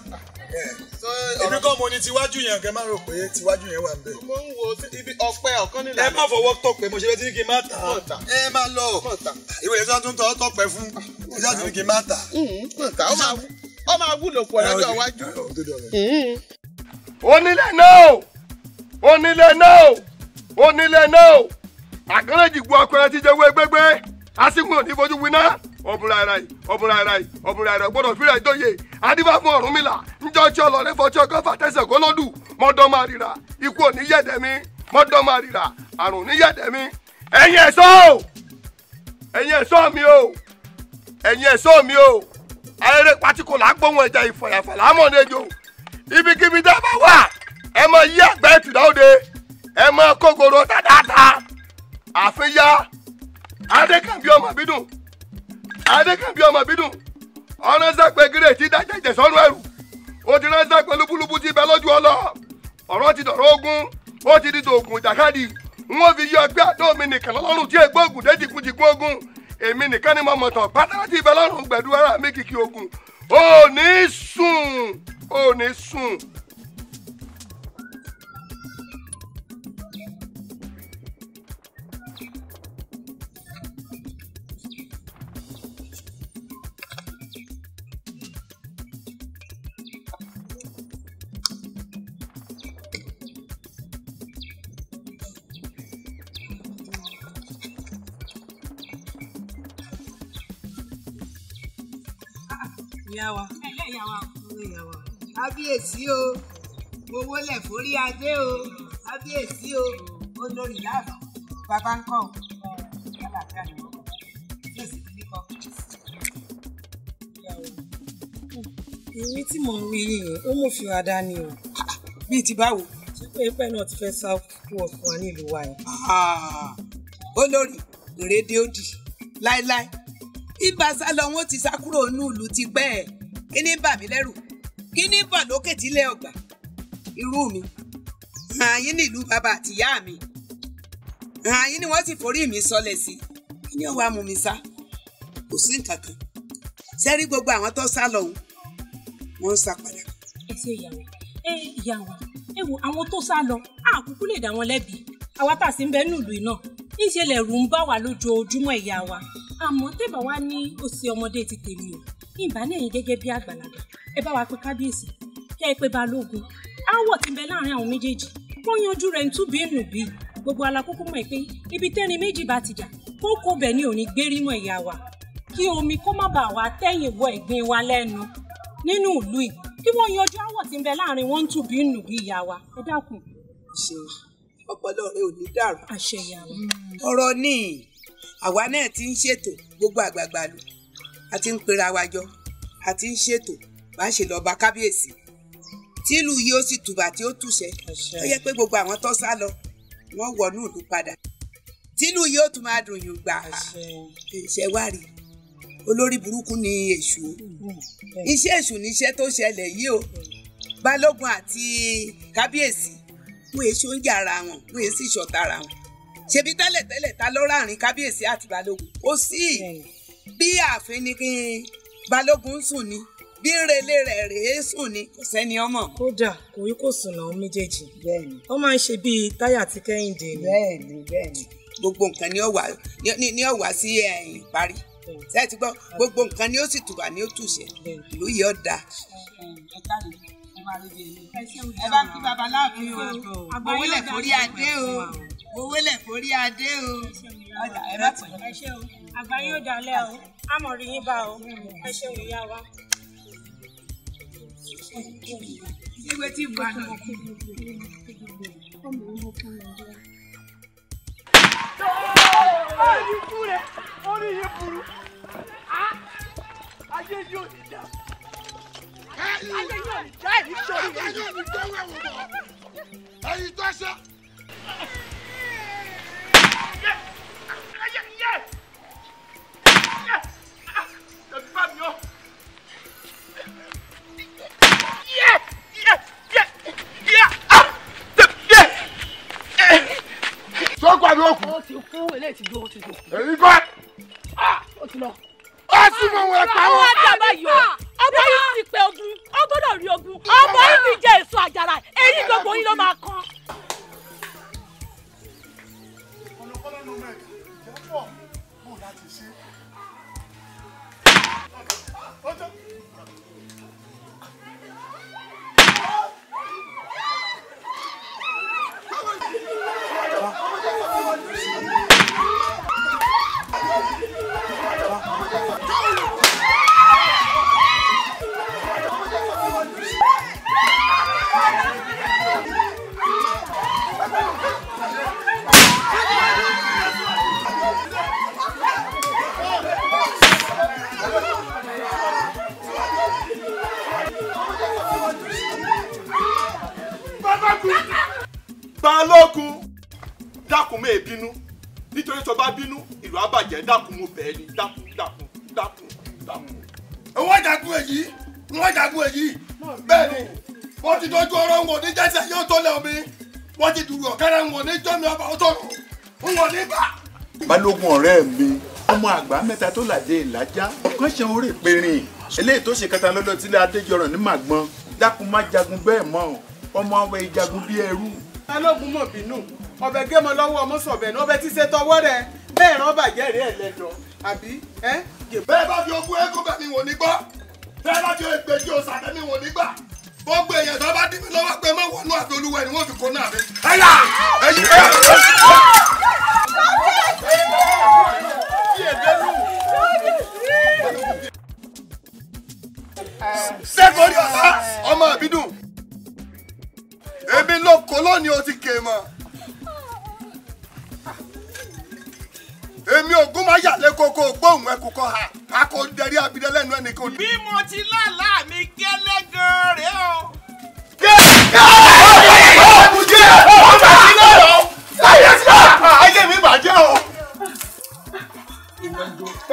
Ibi kan mo ní tiwájú yẹn kẹ́ máa rò pé tiwájú yẹn wà ń bẹ̀. Mo ń wo ibi ọ̀pẹ ọ̀kan nílẹ̀. Ẹ má fọwọ́ tọpẹ mo ṣe fẹ́ tí ní kí n má tà. Ẹ má lọ. Ìwé ìṣẹ́ tó ń tọ́ tọpẹ fún. Mo ṣe àti ní kí n má tà. Mọ̀ta ó máa wúlò pọ̀ lọ́jọ́ iwájú. Onílé náà àkàrẹ́jì gbọ́ ọkùnrin ti jẹ́ wé gbégbé asígun òní fojú winá ọ̀bùnra ẹ̀rà gbọ́dọ̀ fílẹ̀ ìjọyè adíbá fún Ọ̀rúnmìlà ńjọ́ tí ọlọ́rẹ́ fọ́ tí ọkọ̀ fà tẹ̀sẹ̀ kó lọ́dù mọ́dọ́ máa rira ikú òní yẹ̀dẹ̀ mi mọ́dọ́ máa rira àrùn ní yẹ̀dẹ̀ mi ẹ̀yin ẹ̀ṣọ́ mi o ayẹyẹ pátíkò lágbóhùn ẹja ìfọ̀yàfọ̀ lámọ̀déjò ibikíbi tẹ́ bá wà ẹ máa yí àgbẹ̀ tìdáwọ́de ẹ máa kókòrò dáadáa àfihàn adékànbí ọmọ bídùn ọ̀nà sàpè gírè tí dájẹ́jẹ́ sọ́nù ẹ̀rù ó ti rán sàpè lúbúlúbú ti bẹ lójú ọlọ ọ̀rọ̀ ti dọ̀rọ̀ ogun ó ti di tòògùn ìjàkadì wọ́n fi yí ọgbẹ́ àdó mi nìkan lọ́rùn tí ègbó ògùn dé jìkújìkú ogun èmi nìkan ni mo mọ̀ tán pátá ti bẹ lọ́rùn gbẹ̀dú ara mi kìkì ogun ò ní sùn. Kábíyèsí o mo wólẹ̀ forí adé o kábíyèsí o olórí láàbà bàbá ń kọ́ ọ yálàáfíà ni wọ́n yóò sì fi ní kọ́. Ìwé tí mò ń wí yìí ó mú fi wá dání o. Bíi ti báwo? Ṣé pé pẹ́ náà ti fẹ́ sá kú ọ̀fun wa nílùú wa yẹn? Olórí ìrédé òdì láéláé ibà sálọ wọn ti sá kúrò ní ìlú ti pẹ́ ẹ̀ kí ní bà mí lẹ́rù kí ní bà lókè tílẹ̀ ọgbà irú mi ààyè nílùú bàbá àtìyá mi àyín ni wọ́n sì forí mi sọlẹ̀ sí kí ni ó wàá mú mi sá kò sí nǹkan kan sẹ́rí gbogbo àwọn tó sá lọ́hùn wọ́n ń sá padà. ẹ ṣe ìyá wa ẹ wo àwọn tó sá lọ àkúkú lè dá wọn lẹ́bi àwa tá a sì ń bẹ nílùú iná níṣẹ́ lẹ̀rù ń bá wa lójoojúmọ́ ìyá wa àmọ́ tẹ́bà wá ní òsì ọmọdé ti tèmi o ìbá ní ẹ̀yin gẹ́gẹ́ bí àgbàlagbà ẹ bá wa pé kábíyèsí kẹ́ ẹ pé balógun áwọ̀ tí ń bẹ láàrin àwọn méjèèjì wọ́n yanjú rẹ̀ ń túbí nùbí gbogbo alákókó mọ̀ pé ibi tẹ́rin méjì bá ti jà kókó bẹ̀ ni ò ní gbérí mọ́ ìyá wa kí omi kó má bàa wá tẹ̀yìn wọ ìgbín wa lẹ́nu nínú ìlú yìí kí wọ́n yanjú áwọ̀ tí ń bẹ láàrin wọn ń túbí nùbí ìyá wa ẹ dákun. ṣeun ọpọlọ rẹ ò ní dàrú. àṣẹ ìyá wa. ọ̀rọ̀ ní àwa náà ti ń ṣètò gbogbo àgbààgbà lò a ti ń pera wa jọ a ti ń ṣètò bá ṣe lọ bá kábíyèsí tílù yìí ó sì tùbà tí ó túṣẹ ó yẹ pé gbogbo àwọn tó sá lọ wọ́n wọnú ìlú padà tílù yìí ó tún máa dùn yùn gbà ṣe wá rí olórí burúkú ni èṣù iṣẹ́ èṣù níṣẹ́ tó ṣẹlẹ̀ yìí o balógun àti kábíyèsí wọ́n èso ń jà ara wọn wọ́n èsì ṣọ̀tá ara wọn ṣebí tẹ́lẹ̀tẹ́lẹ̀ ta ló ráàrin kábíyèsí àti balógun ó sì bí ààfin ni kí balógun sùn ni bí relé rẹ̀ rèé sùn ni kò sẹ́ni ọmọ. kódà kò rí kò sùn náà méjèèjì wọ́n máa ń ṣe bíi táyà àti kẹ́hìndé ni. bẹ́ẹ̀ni gbogbo nǹkan ni ó wá sí ìparí ṣé ti gbọ́ gbogbo nǹkan ni ó sì tùbà ni ó túṣẹ ìlú yìí ó dáa. ẹ bá kí babaláàfin o owó lẹ̀ forí adé o owó lẹ̀ forí adé o ọjà ẹ bá tì í. ẹ ṣé o àgbà yóò dalẹ̀ o àmọ̀ rí yín bá o ẹ ṣé o ìyá wa. ìwé tí ìbò àná. orí ikú rẹ̀ orí yìí burú ayé yóò ní dá ayé yóò ní dá èyí sórí rẹ̀ ayé yóò ní dá wẹ̀wò bọ̀ èyí tó ṣe. sọ́kọ̀ àbí òkú. ó ti kú eléyìí ti dúró ti dùn. èyí kọ́. ó ti lọ. ó sì mọ òun ẹ̀ka wọn. àwọn àdàbà yìí o ọba yìí ti pé ogun ó gbọ́dọ̀ rí ogun ọba yìí ti jẹ èso àjàrà èyí gbogbo yín ló máa kàn. Balógun dákun mé bínú nítorí tó bá bínú ìlú àbàjẹ́ dákun mo bẹ̀ ẹ́ ni dákun. wọ́n jagun èyí bẹ́ẹ̀ ni wọ́n ti dojú ọ̀rọ̀ wọn ní jẹ́sẹ̀ yóò tó lẹ̀ omi wọ́n ti dùrù ọ̀kẹ́rẹ́ wọn ní jọ́mi ọba ọ̀tọ̀rọ̀ wọn ní bá. Balógun ọ̀rẹ́ mi ọmọ àgbà mẹ́ta tó làdé ìlàjá kàn ṣe orí ìpẹ̀rìn eléyìí tó ṣe kẹta lọ́dọ̀ tílé adéjọrọ̀ ní màgbọ́n dákun má jagun bẹ́ẹ̀ mọ́ ọmọ àwọn ìjagun bíi ẹrú. Balógun mọ̀ bínú ọbẹ̀ gé mọ lọ́wọ́ ọmọ sọ̀bẹ̀ ní ọbẹ̀ tí ṣe tọwọ́ rẹ̀ bẹ́ẹ̀ rán bàjẹ́ rẹ̀ lẹ́dọ̀ àbí ẹ́. bẹ́ẹ̀ bá fi ogún ẹ̀kọ́ bẹ̀ mi wò ní gbọ́ bẹ́ẹ̀ bá fi ègbèjì òsàlẹ̀ mi wò ní gbà gbogbo èèyàn tó bá dìbò lọ́wọ́ pé mọ̀ wọnú àfi olúwa ni wọ́n fi kó náà mi. ẹ̀yà ẹ̀yìn sẹ́kọ̀ọ́rì ọ̀la ọmọ ìbídùn èmi ló kó lónìí o ti kè mọ́ èmi ògún máa yà lé koko gbóhùn ẹkù kan ha akọ dẹrí abidẹ lẹ́nu ẹnìkan. bí mo ti lálàá mi gẹ́lẹ́ gan-an rèé o. ayé mi bàjẹ́ o.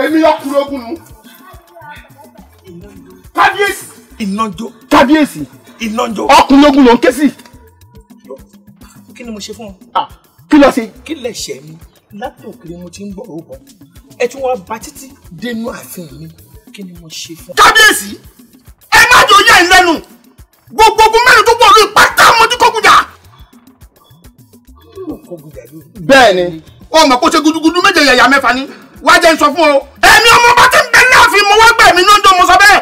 èmi ọkùnrin ogun nu. kábíyèsí. ìnàjò. kábíyèsí. ìnàjò. ọkùnrin ogun ló ń ké sí. kí ni mo ṣe fún ọ. kí ló ṣe. kí lẹ ṣe mi látòkèrè mo ti ń bọ̀ ó bọ̀ ẹ tún wá bá títí dénú ààfin mi kí ni mo ṣe fún. kábíyèsí ẹ má jò yá ìlẹ́nu gbogbo ogun mẹ́rin tó pọ̀ lórí pátá ọmọdé kọ́kùjà. bẹ́ẹ̀ ni. ó mọ̀ kó ṣe gudugudu méje yẹ̀yà mẹ́fà ni wá jẹ́ ń sọ fún ọ ẹ̀mí ọmọ bá ti ń bẹ láàfin mo wá gbẹ̀mí ní ọjọ́ mo sọ bẹ́ẹ̀.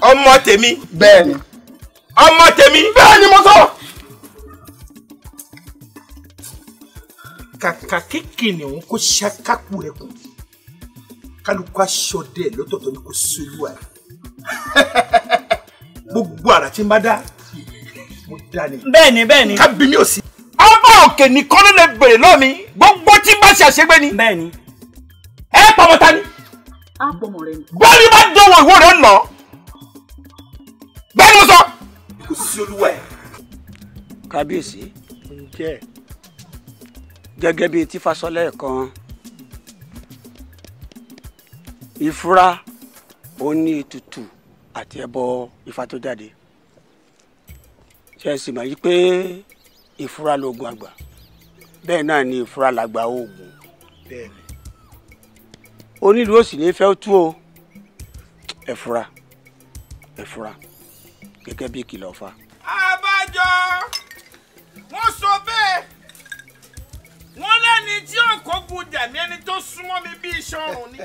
ọmọ tèmi. bẹ́ẹ̀ ni. ọmọ tèmi. bẹ́ẹ̀ ni mo sọ. kàkà kékeré òun kó ṣàkápò ẹkùn kálukú aṣọdẹ lọ́tọ̀ọ̀tọ̀ ni kò sólú ẹ gbogbo àrà tí n bá dá mo dá ni. bẹ́ẹ̀ni bẹ́ẹ̀ni. kábí mi ò sí. ọba òkè nìkan ló lè bèrè lọ́mi gbogbo tí bá ṣe àṣegbé ni. bẹ́ẹ̀ni. ẹ pọmọ ta ni. á pọmọ rẹ ni. bọ́ọ̀lì bá dánwò ìwọ rẹ lọ. bẹ́ẹ̀ni mo sọ. kò sí olúwa ẹ. kábíyèsí ǹjẹ́ gẹ́gẹ́ bíi tí Fásọlẹ̀ kan ìfúra ó ní ètùtù àti ẹbọ Ifá tó jáde ṣe sì mọ̀ yí pé ìfúra lóògùn àgbà bẹ́ẹ̀ náà ni ìfúra làgbà oògùn onílù ó sì ní fẹ́ tú o ẹ̀fúra gẹ́gẹ́ bí ìkìlọ̀ Ifá. àbájọ wọ́n sọ bẹ́ẹ̀ wọ́n lẹ́ni tí òkògùn jàmí ẹni tó súnmọ́ mi bí iṣan ọrùn ni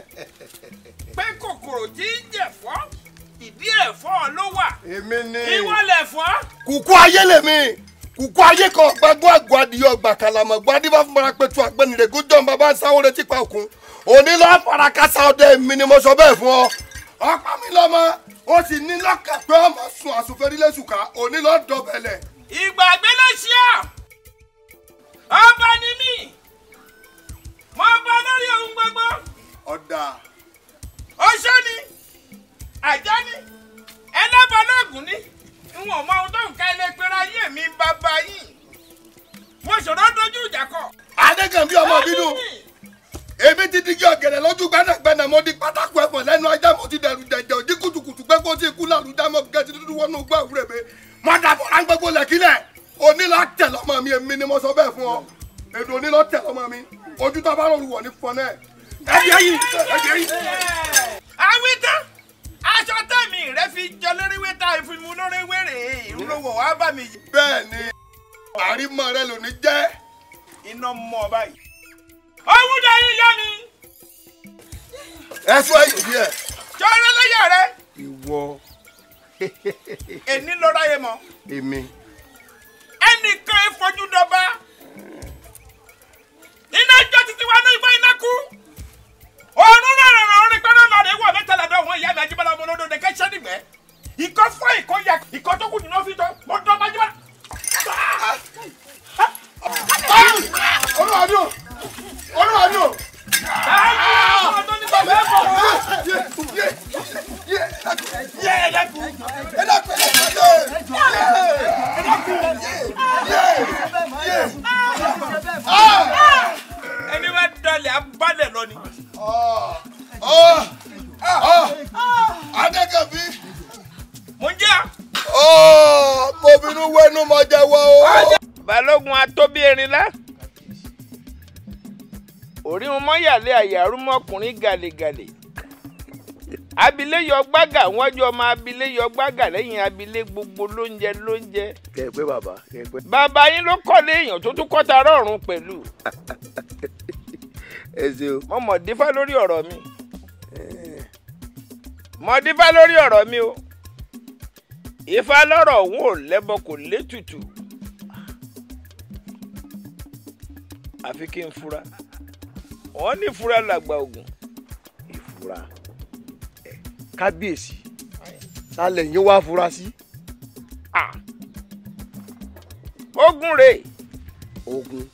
pé kòkòrò tí ń jẹ̀fọ́ ìdí ẹ̀fọ́ ló wà. èmi ni. ìwọ lẹ̀fọ́. kùkú ayé lèmi kùkú ayé kan gbàgbọ́ àgọ́ adìyẹ ọgbà kàlàmọ̀ gbọ́ adìbá fún bọ́ra pẹ̀tù àgbẹ̀nìrè gójọ́ bàbá ń sáwó retí pa òkun òní lọ́ọ́ fara kásá ọdẹ mi ni mo sọ bẹ́ẹ̀ fún ọ. ọ̀pá mi lọ́mọ ó sì ní lọ́kà pé ọmọ sùn àsùnfẹ́rílẹ̀sùkà òní lọ́ọ́ dọ̀bẹ̀lẹ̀. ìgbàgbé ló ṣe ọ́ ọba ni mí mo bá lórí ohun gbogbo. ọ̀dà. oṣó ni àjẹ́ ni ẹlẹ́bọ̀lọ́gùn ni n ò mọ ohun tó ń ká ilé pẹ́rẹ́ ayé mi bàbá yìí mo ṣòro dojú ìjà kọ. adékànbí ọmọ bínú èmi ti digi ọ̀gẹ̀dẹ̀ lójú gbẹ́nàgbẹ́nà mo di pátákó ẹ̀fọn lẹ́nu ajá mo ti dẹ̀rù jẹ̀jẹ̀ òdì kùtùkùtù pé kó tí ikú làlùjá mọ́ gẹ́gẹ́ ti dúdú wọnú gbọ́ àwúrẹ́ mi mo dàbọ̀ ráńgbẹ́gbó lẹ́kílẹ̀ onílọ tẹ lọmọ mi èmi ni mo sọ bẹ́ẹ̀ fún ọ èdè onílọ tẹ lọmọ mi ojú tó bá rọrùn wọ ní fún ọ náà ẹdí ẹyìn. àwítán aṣọ tẹ̀mí rẹ fi jọ lórí wẹ́tà ìfimú lórí wẹ́rẹ̀ ìrúlówó wàá bá mi. bẹ́ẹ̀ ni àrímọ rẹ ló ní jẹ́. iná mọ́ ọ báyìí. owó dá yín yá mi. ẹ sọ èyí díẹ̀. jọ̀rọ̀ lẹ́yà rẹ. ìwọ. èní ló ráyè mọ́. èmi. ẹnìkan ìfojú dọba iná jọ títí wá ní ìfọ iná kú òórùn rárá orin pẹ́ẹ́nà lọ́rẹ̀ wọ̀ mẹ́tàlá òun ìyá mi Ajíbọ́lá ọmọ olódò ní kẹ́sẹ́ nígbẹ́ ìkọ́ fọ́ ìkọ́ ya ìkọ́ tó kù nínú ọ́fíìsì mo dán ọmọ Ajíbọ́lá. olúwa ni o olúwa ni o. ẹni wá dalẹ̀ abálẹ̀ lọ ni. adékànbí. mo ń jẹ́. mo bínú wẹ́nu mọ jẹ́wọ́ o. balógun atóbi erinlá orí wọn mọ́yàlé àyàrúmọ́ ọkùnrin gàlégàlé abilé yọ gbága wọ́n jọ ọmọ abilé yọ gbága lẹ́yìn abilé gbogbo lóúnjẹ. kẹ pé bàbá kẹ pé. bàbá yín ló kọ́lé èèyàn tó tún kọ́ta rọ̀rùn pẹ̀lú. ẹ ṣeun. mo mọ̀ dífá lórí ọ̀rọ̀ mi mo dífá lórí ọ̀rọ̀ mi o Ifá lọ́rọ̀ òun ò lẹ́bọ kò létùtù àfi kí n fura wọ́n ní fura làgbà ògùn. ìfura kábíyèsí sálẹ̀ yín wá fura sí. ogun rè. ogun.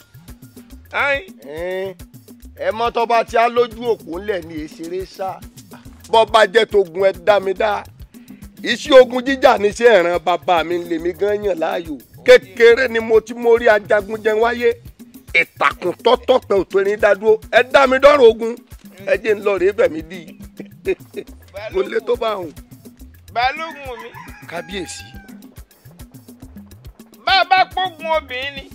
ẹ mọ́tọ́ bá ti á lójú òpó ńlẹ̀ ní èsèré sá bọ́ bá jẹ́ togun ẹ dá mi dá iṣẹ́ ogun jíjà níṣẹ́ ìran bàbá mi lèmi gan yàn láàyò kékeré ni mo ti mórí ajagun jẹun wáyé ìtàkùn tọ́tọ́ pẹ̀ òtò ẹni dádúró ẹ dá mi dọ́rọ̀ ogun ẹ jẹ́ ń lọ rèé bẹ̀mí dì í mo lé tó bá hùn. balógun mi. kábíyèsí. bá a bá pógun obìnrin ni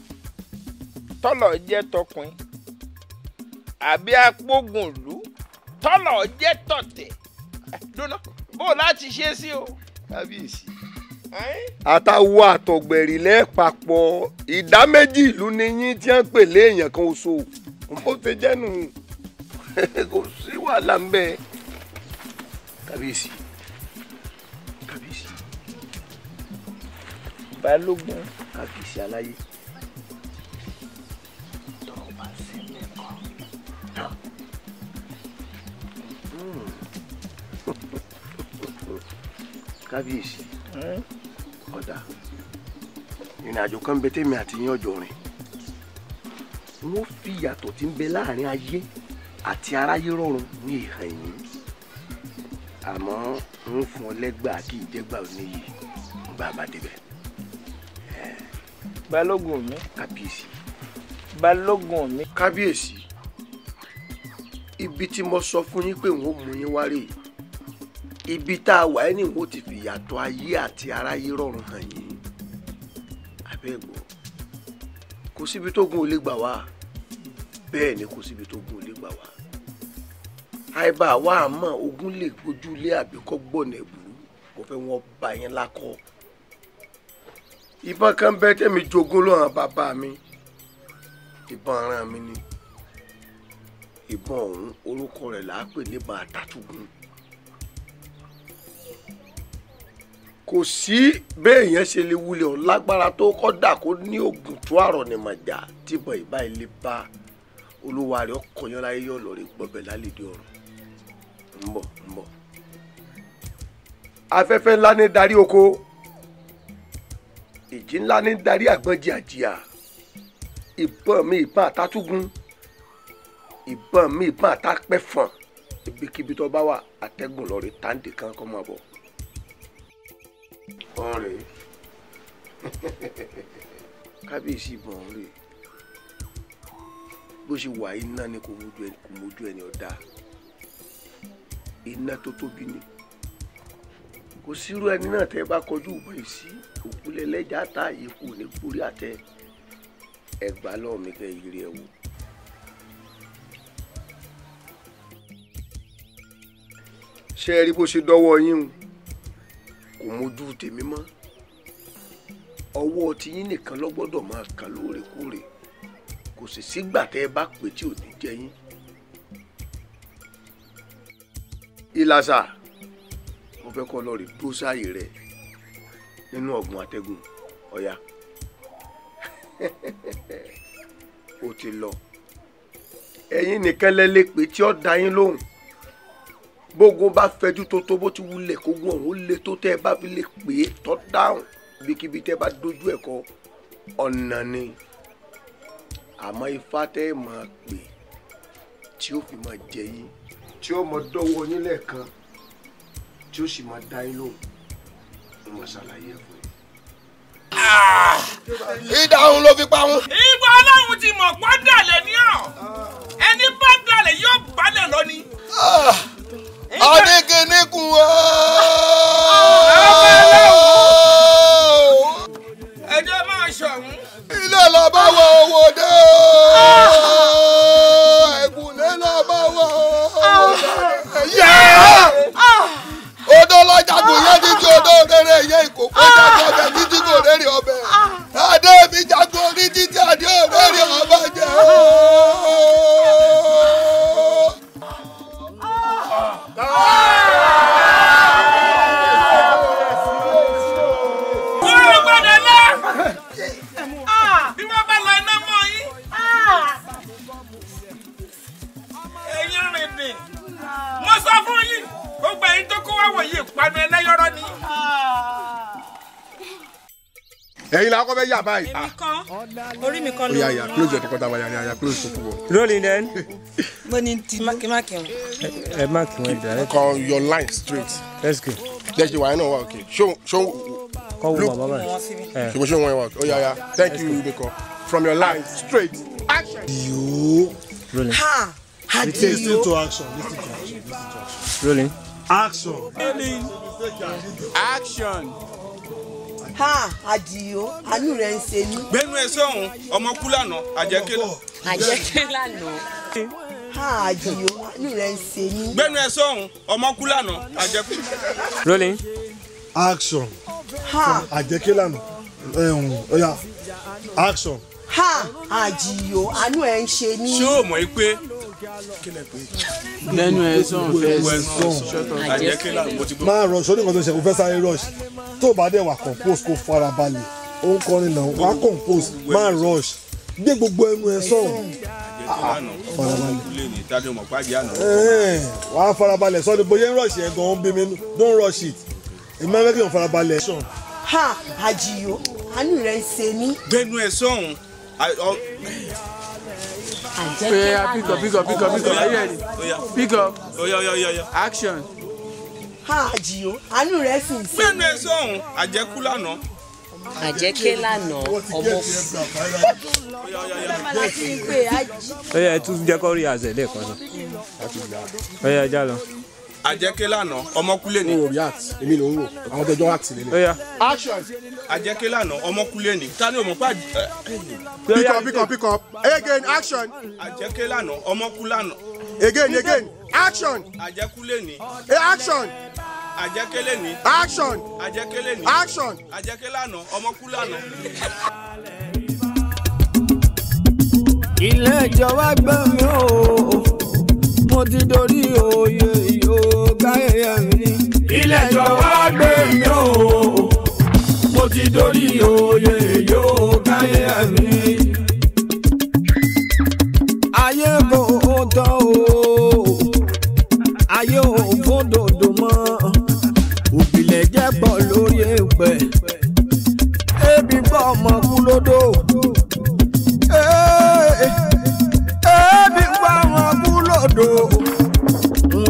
tọ́lọ̀ jẹ́ tọkùn àbí apógùnlú tọ́lọ̀ jẹ́ tọ̀tẹ̀ dúnà bó láti ṣe sí o. kábíyèsí àtàwọn àtọ̀gbẹ̀rì lẹ́ẹ̀pàpọ̀ ìdá méjì ìlú ni yín tí wọ́n ń pè léèyàn kan oṣù bó ṣe jẹ́nu kò sí wàhálà ń bẹ. kábíyèsí kábíyèsí balógun kábíyèsí aláyé. kábíyèsí ọ̀dà ìrìn àjò kan bẹ tèmi àti yín ọjọ́ rìn wọ́n fi ìyàtọ̀ tí ń bẹ láàrin ayé àti aráyé rọrùn ní ìhàn yìí àmọ́ ń fún ọ lẹ́gbàá kí ìjẹ́gbà ò níyì gbà bá débẹ̀. balógun mi kábíyèsí balógun mi kábíyèsí ibi tí mo sọ fún yín pé n ó mú yín wá rèé ibi tá a wà ẹ́ ní n ó ti fi ìyàtọ̀ ayé àti aráyé rọrùn hàn yín abẹ́gbọ́ kò síbi tó gun ò lè gbà wá bẹ́ẹ̀ ni kò síbi tó gun ò lè gbà wá àìbá wa àmọ́ ogun lè gbójú lé àbíkọ́ gbọ̀nà ẹ̀bùrú mo fẹ́ wọ́n bá yín lákọ́ ìbọn kan bẹ́ẹ̀ tẹ́mi jogún lọ́rùn bàbá mi ìbọn aràn mi ni ìbọn ọ̀hún orúkọ rẹ̀ là á pè níbọn àtàtúgùn. kò sí béèyàn ṣe lè wulẹ̀ ọ̀hún lágbára tó kọ́dà kó ní oògùn tó àrọ̀ ní màjà tìbọn ìbá ilé bá olúwa rẹ̀ ọkọ̀yán láyé yọ̀ lọ́rẹ̀ gbọ́bẹ̀ lálẹ́dí ọ̀run ń bọ̀. afẹ́fẹ́ ńlá ní darí oko ìjì ńlá ní darí àgbọn jìàjìà ìbọn mi ìbọn àtàtúgùn ìbọn mi ìbọn àtàpẹ́fọ̀n ibikíbi tó bá wà àtẹ́gùn lọ́rẹ̀ táǹdì kan kọ́ máa bọ̀. ọ̀rẹ́ kábíyèsí ìbọn rẹ̀ bó ṣe wà iná ni kò mójú ẹni ọ̀dà iná tó tóbi ni kò sírú ẹni náà tẹ́ bá kọjú ìbọn yìí sí òkúlẹ̀ lẹ́jà táàyè kù ní kúrí àtẹ ẹgbà lọ́wọ́ mi kẹ́ ìrírí ẹ̀ wò. ṣé ẹ rí bó ṣe dọ́wọ́ yín o kò mójú tèmi mọ́ ọwọ́ tiyín nìkan ló gbọ́dọ̀ máa kàn lóòrèkóòrè kò sì sígbà tẹ́ ẹ bá pè tí ò ní jẹ yín. ìlàsà mo fẹ́ kọ́ lọ rí dúró sáàyè rẹ̀ nínú ọ̀gbun àtẹ̀gùn ọ̀yà ó ti lọ ẹ̀yin nìkan lẹ́lẹ́ pé tí ó dá yín lóhùn bógun bá fẹjú tó tó bó ti wulẹ̀ kógun ọ̀hún lé tó tẹ́ ẹ bá fi lè pè é tọ́ dáhùn ibikíbi tẹ́ bá dojú ẹ̀ kọ ọ̀nà ni àmọ́ ifá tẹ́ ẹ máa pè tí ó fi máa jẹ yín tí ó mọ dọ́wọ́ yín lẹ́ẹ̀kan tí ó sì máa dá yín lóhùn ń mọ̀ ṣàlàyé ẹ̀ fún yín. ìdáhùn ló fi pa wọn. ìgbà ọlọ́run ti mọ̀ pọ́ dalẹ̀ ní ọ̀ ẹni bá dalẹ̀ yóò balẹ̀ lọ ni. Adékeníkun o. ẹjọ́ máa ṣọ̀hún. ilé lọ́ba wọ owó dé. ẹ̀gúnlé lọ́ba wọ owó dé. odò lọ́jàgùn yẹn ti di odò rere yẹn ìkókó jáde ọbẹ̀ títí kò rere ọbẹ̀. adé mi jagun orí títí adé rere ọba jẹ́ ẹ̀yin la kọ́ bẹ yà báyìí. èmi kọ́ orí mi kọ́ ló. oya ya close your tọkọtà wa ya close to football. rolling then. bó ni ti mákì wọn. ẹ máàkì wọn dà. call your line straight. let's go. jẹ́ ṣe wàá náà wà okay show kọ́ wo bàbá báyìí. ṣùgbọ́n show wọn wà okay oya ya thank you Biko from your line straight action. yo. rolling. ha listen to action rolling. action. rolling. action. ha Àdìó àánú rẹ̀ ń ṣe mí. gbẹ́nu ẹ sọ̀hún ọmọ kú lánàá àjẹké lọ. àjẹké lánàá. ha Àdìó àánú rẹ̀ ń ṣe mí. gbẹ́nu ẹ sọ̀hún ọmọ kú lánàá àjẹkú. Rolling. Action. ha Àjẹké lánàá. Oya. Action. ha Àdìó àánú ẹ̀ ń ṣe mí. ṣé o mọ̀ pé lẹ́nu ẹ̀ sọ̀n fẹ́ àjẹké lánàá mo ti gbọ́. máa rush ó ní nǹkan tó ṣe kó fẹ́ sáré rush tó bá dẹ̀ wà compose kó fara balẹ̀ ó ń kọrin náà wà compose máa rush gbé gbogbo ẹnu ẹ sọ̀rọ̀ wà á farabalẹ̀ sọ́ni bóyá ń rush yẹn gan-an bí mi don't rush it èmi máa ń fẹ́ kí n farabalẹ̀. ha Àdìó àánú rẹ̀ ń ṣe mí. gbẹ́nu ẹ sọ̀hún. pick up. Are you ready? Pick up. Oya. Action. ha Àdìó àánú rẹ̀ sì ń ṣe mí. gbẹ́nu ẹ sọ̀hún àjẹkú lánàá. àjẹké lánàá ọmọ Oya ẹ tún jẹ́ kó rí àzẹ̀ lẹ́ẹ̀kan náà. Oya já lọ. àjẹké lánàá ọmọkúlé ni. o react èmi ló ń wò àwọn tẹjọ act lélẹ̀. Oya. Action. àjẹké lánàá ọmọkúlé ni. ta ni o mọ̀ pé Pick up. Again, action. àjẹké lánàá ọmọkú lánàá. Again, action. àjẹkúlé ni. Action. àjẹkélé ni. Action. àjẹkélé ni. Action. àjẹké lánàá ọmọkú lánàá. ilé ìjọba gbọ́ mi o mo ti dorí oyè yóò gáyẹyẹ mi. ilé ìjọba gbé mi o mo ti dorí oyè yóò gáyẹyẹ mi. ayé kò tán o ayé ò fòdòdó mọ́ òbílẹ̀ jẹ́ pọ̀ lórí èpẹ̀ ebi gbọ́ ọmọ kú lódò. Ebi gba wọn kú lódò,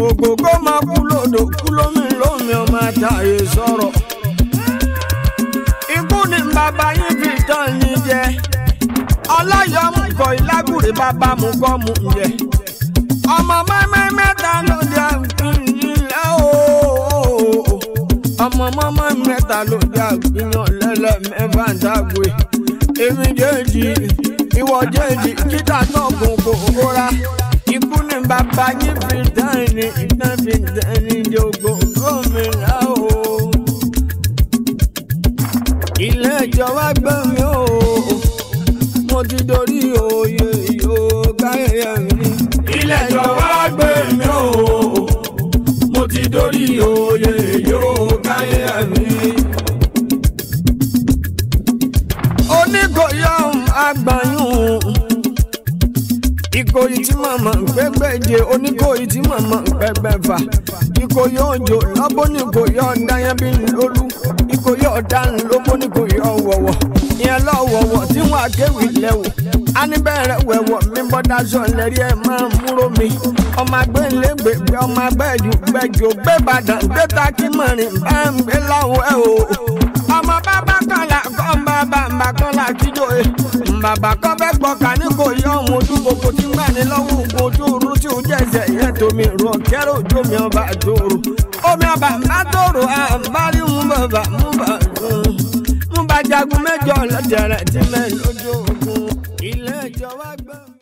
ògògó máa kú lódò, kú lómi ọmọ àtàyè sọ̀rọ̀. Ikú ni bàbá yín fi tán yín jẹ, ọlọ́yọ̀ mú kọ ìlágùrè bàbá mú kọ́ mú jẹ. Ọmọ mẹ́mẹ́ mẹ́ta ló dé ìpínlẹ̀ ooo. Ọmọ mọ́mọ́ mẹ́ta ló dé àgbìyàn lẹ́lẹ́ mẹ́fà ń dàgbé. Èmi jẹ́jì ìwọ jẹ́jì kíta náà gbogbo òra ikú ni bàbá yín fi dání iná fi dání jogo gómìnà o. ilé ìjọba gbọ́ mi o mo ti dorí oyè yóò gáyẹyẹ mi. ilé ìjọba gbé mi o mo ti dorí oyè yóò gáyẹyẹ mi. oníkòyọ̀ àgbàyùn ìkòyí tí màmá gbẹgbẹjẹ oníkòyí tí màmá gbẹgbẹfà ìkòyí òjò lọ́bọ̀ ní ìkòyí ọ̀dáyẹn bí lólú ìkòyí ọ̀daràn lọ́bọ̀ ní ìkòyí ọ̀wọ̀wọ̀ ìyẹn lọ́wọ̀wọ̀ tí wọ́n akéwì lẹ́wọ̀ anibẹ̀rẹ̀ wẹ̀wọ̀ mi bọ́dá sọ lẹ́rí ẹ̀ máa múró mi ọmọ agbẹ́lẹ́gbẹ̀ ọmọ agbẹ́jù gbẹjọ gbẹ́bàdàn gbẹ́ta kí mọ̀rin bá ń gbé láwọ̀ ẹ̀ o ọmọ bàbá kan là kọ́ bàbá kan là kíjọ ẹ̀ bàbá kan fẹ́ gbọ́ka ní kò yọ ohun ojú gbogbo tí ń gbà ní lọ́wọ́ ogun ojú òru tí ó jẹ́sẹ̀ yẹn tómi rọ kẹ́rọ ojú omi ọba àtòrò omi ọba má tòrò àbárí mú bá jagun mẹ́jọ lọ́jẹ̀rẹ̀ tí mẹ́ lójú ogun ilé ìjọba gbọ́.